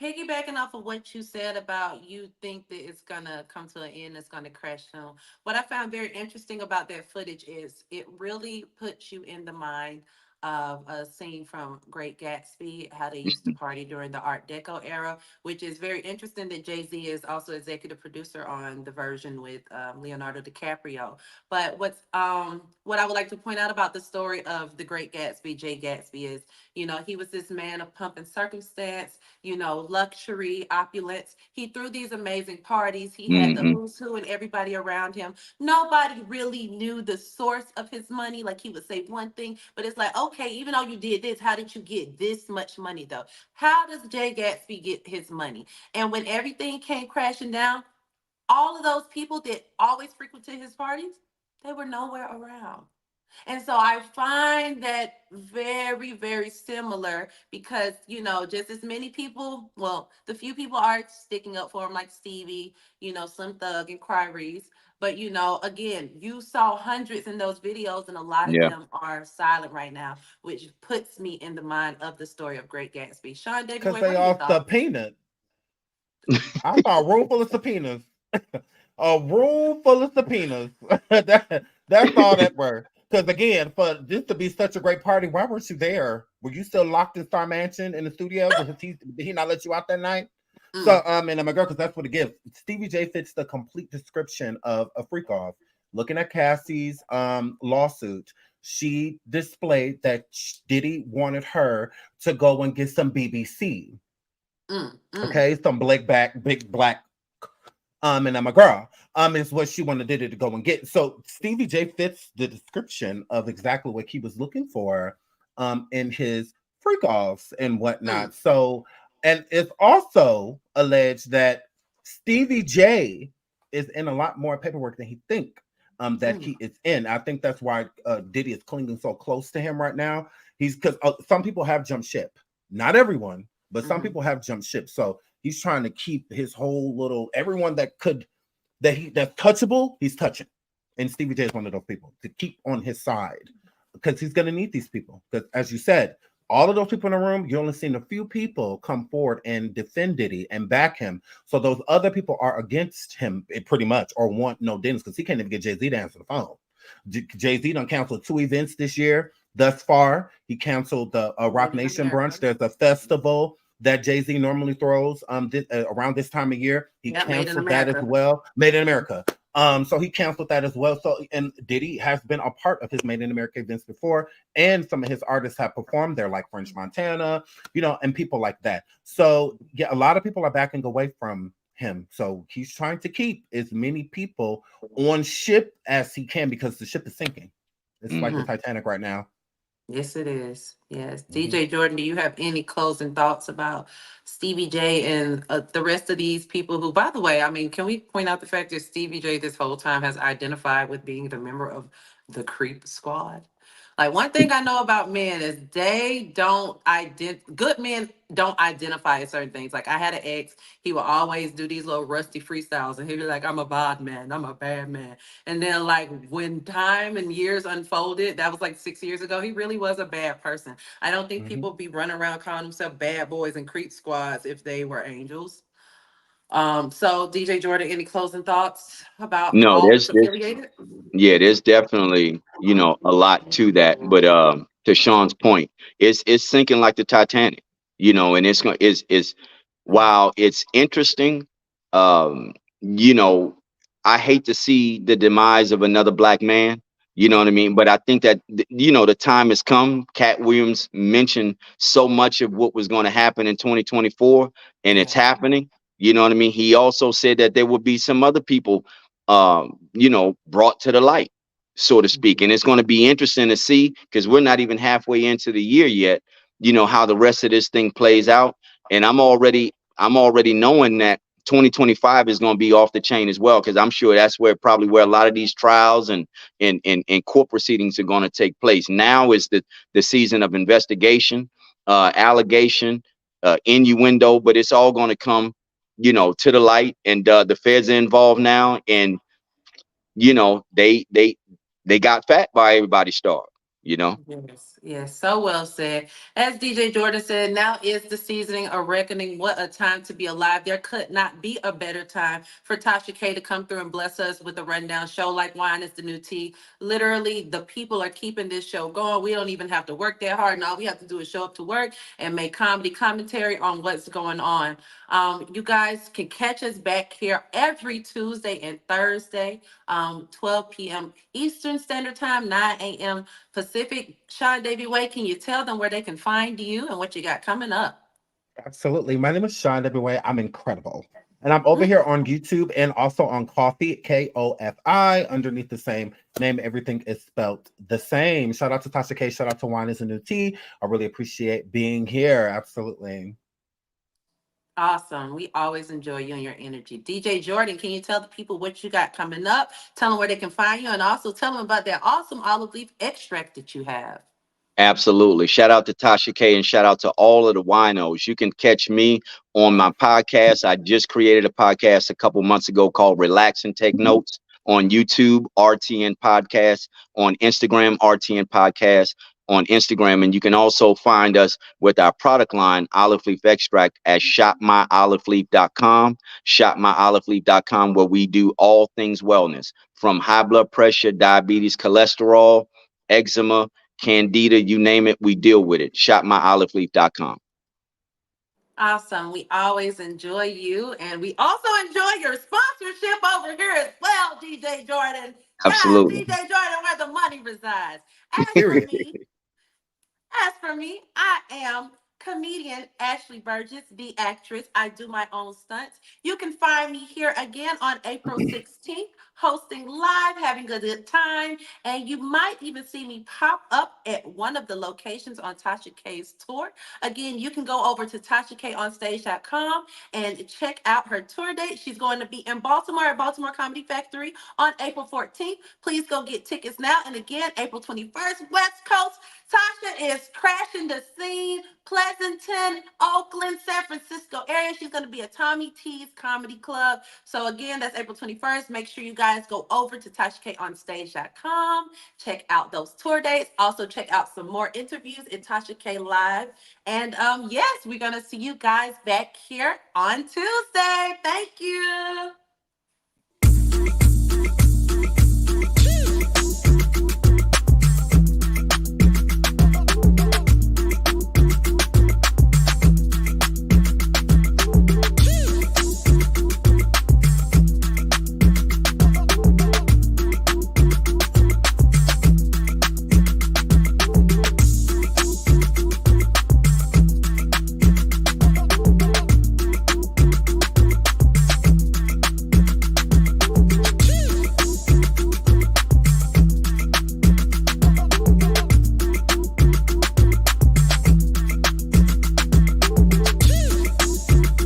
Piggybacking off of what you said about you think that it's gonna come to an end, it's gonna crash soon. What I found very interesting about that footage is it really puts you in the mind of a scene from Great Gatsby, how they used to party during the Art Deco era, which is very interesting that Jay-Z is also executive producer on the version with Leonardo DiCaprio. But what I would like to point out about the story of the Great Gatsby, Jay Gatsby, is, you know, he was this man of pomp and circumstance, you know, luxury, opulence. He threw these amazing parties. He had the who's who and everybody around him. Nobody really knew the source of his money. Like, he would say one thing, but it's like, okay, even though you did this, how did you get this much money though? How does Jay Gatsby get his money? And when everything came crashing down, all of those people that always frequented his parties, they were nowhere around. And so I find that very, very similar because, you know, just as many people, well, the few people are sticking up for him, like Stevie, you know, Slim Thug and Cryreese. But, you know, again, you saw hundreds in those videos, and a lot of Yeah. them are silent right now, which puts me in the mind of the story of Great Gatsby. Sean David, Because what they are your are thoughts? subpoenaed. I saw a room full of subpoenas. A room full of subpoenas. That's all that were. Because again, for this to be such a great party, why weren't you there? Were you still locked in Star Mansion in the studio? Did he not let you out that night? So and my girl, because that's what it gives. Stevie J fits the complete description of a freak off. Looking at Cassie's lawsuit, she displayed that Diddy wanted her to go and get some BBC. Okay, some big black and I'm a girl. Is what she wanted Diddy to go and get. So Stevie J fits the description of exactly what he was looking for in his freak offs and whatnot. So, and it's also alleged that Stevie J is in a lot more paperwork than he think that he is in. I think that's why Diddy is clinging so close to him right now. He's because some people have jumped ship, not everyone, but some people have jumped ship. So he's trying to keep his whole little everyone that's touchable, he's touching. And Stevie J is one of those people to keep on his side because he's gonna need these people. Because as you said, all of those people in the room, you only seen a few people come forward and defend Diddy and back him. So those other people are against him pretty much, or want no dinners because he can't even get Jay-Z to answer the phone. Jay-Z done canceled 2 events this year thus far. He canceled the Rock Nation brunch. There's a festival that Jay-Z normally throws around this time of year. He canceled that as well. Made in America. So he canceled that as well. So, and Diddy has been a part of his Made in America events before, and some of his artists have performed there, like French Montana, you know, and people like that. So yeah, a lot of people are backing away from him. So he's trying to keep as many people on ship as he can because the ship is sinking. It's like the Titanic right now. Yes, it is. Yes. DJ Jordan, do you have any closing thoughts about Stevie J and the rest of these people who, by the way, I mean, can we point out the fact that Stevie J this whole time has identified with being the member of the Creep Squad? Like, one thing I know about men is they don't good men don't identify as certain things. Like, I had an ex, he would always do these little rusty freestyles, and he'd be like, I'm a bad man, I'm a bad man. And then, like, when time and years unfolded, that was like 6 years ago, he really was a bad person. I don't think people be running around calling themselves bad boys and creep squads if they were angels. So DJ Jordan, any closing thoughts about No, all that's affiliated? there's definitely, you know, a lot to that. But to Sean's point, it's sinking like the Titanic. And it's going is while it's interesting, um, you know, I hate to see the demise of another black man. You know what I mean? But I think that the time has come. Cat Williams mentioned so much of what was going to happen in 2024, and it's happening. You know what I mean? He also said that there would be some other people, brought to the light, so to speak. And it's going to be interesting to see, because we're not even halfway into the year yet. How the rest of this thing plays out, and I'm already knowing that 2025 is going to be off the chain as well, because I'm sure that's where a lot of these trials and court proceedings are going to take place. Now is the season of investigation, allegation, innuendo, but it's all going to come, to the light, and the feds are involved now, and they got fat by everybody's star. Yes, yes, so well said. As DJ Jordan said, now is the seasoning of reckoning. What a time to be alive. There could not be a better time for Tasha K to come through and bless us with a rundown show like Wine is the New Tea. Literally, the people are keeping this show going. We don't even have to work that hard. And all we have to do is show up to work and make commentary on what's going on. You guys can catch us back here every Tuesday and Thursday, 12 p.m. Eastern Standard Time, 9 a.m. Pacific. SeanDavieWay, can you tell them where they can find you and what you got coming up? Absolutely. My name is SeanDavieWay. I'm incredible. And I'm over here on YouTube and also on Coffee, Kofi, underneath the same name. Everything is spelled the same. Shout out to Tasha K. Shout out to Wine is a New Tea. I really appreciate being here. Absolutely. Awesome. We always enjoy you and your energy. DJ Jordan, can you tell the people what you got coming up? Tell them where they can find you, and also tell them about that awesome olive leaf extract that you have. Absolutely. Shout out to Tasha K, and shout out to all of the winos. You can catch me on my podcast. I just created a podcast a couple months ago called Relax and Take Notes, on YouTube, RTN Podcast, on Instagram, RTN Podcast on Instagram. And you can also find us with our product line, Olive Leaf Extract, at shopmyoliveleaf.com, shopmyoliveleaf.com, where we do all things wellness, from high blood pressure, diabetes, cholesterol, eczema, candida, you name it, we deal with it. Shopmyoliveleaf.com. Awesome. We always enjoy you, and we also enjoy your sponsorship over here as well, DJ Jordan. Yes, Absolutely. DJ Jordan, where the money resides. Period. As for me, I am comedian Ashley Burgess, the actress. I do my own stunts. You can find me here again on April 16th, hosting live, having a good time. And you might even see me pop up at one of the locations on Tasha K's tour. Again, you can go over to TashaKOnStage.com and check out her tour date. She's going to be in Baltimore at Baltimore Comedy Factory on April 14th. Please go get tickets now. And again, April 21st, West Coast. Tasha is crashing the scene. Pleasanton, Oakland, San Francisco area. She's going to be at Tommy T's Comedy Club. So again, that's April 21st. Make sure you guys go over to TashaKOnStage.com. Check out those tour dates. Also check out some more interviews in Tasha K Live. And yes, we're going to see you guys back here on Tuesday. Thank you.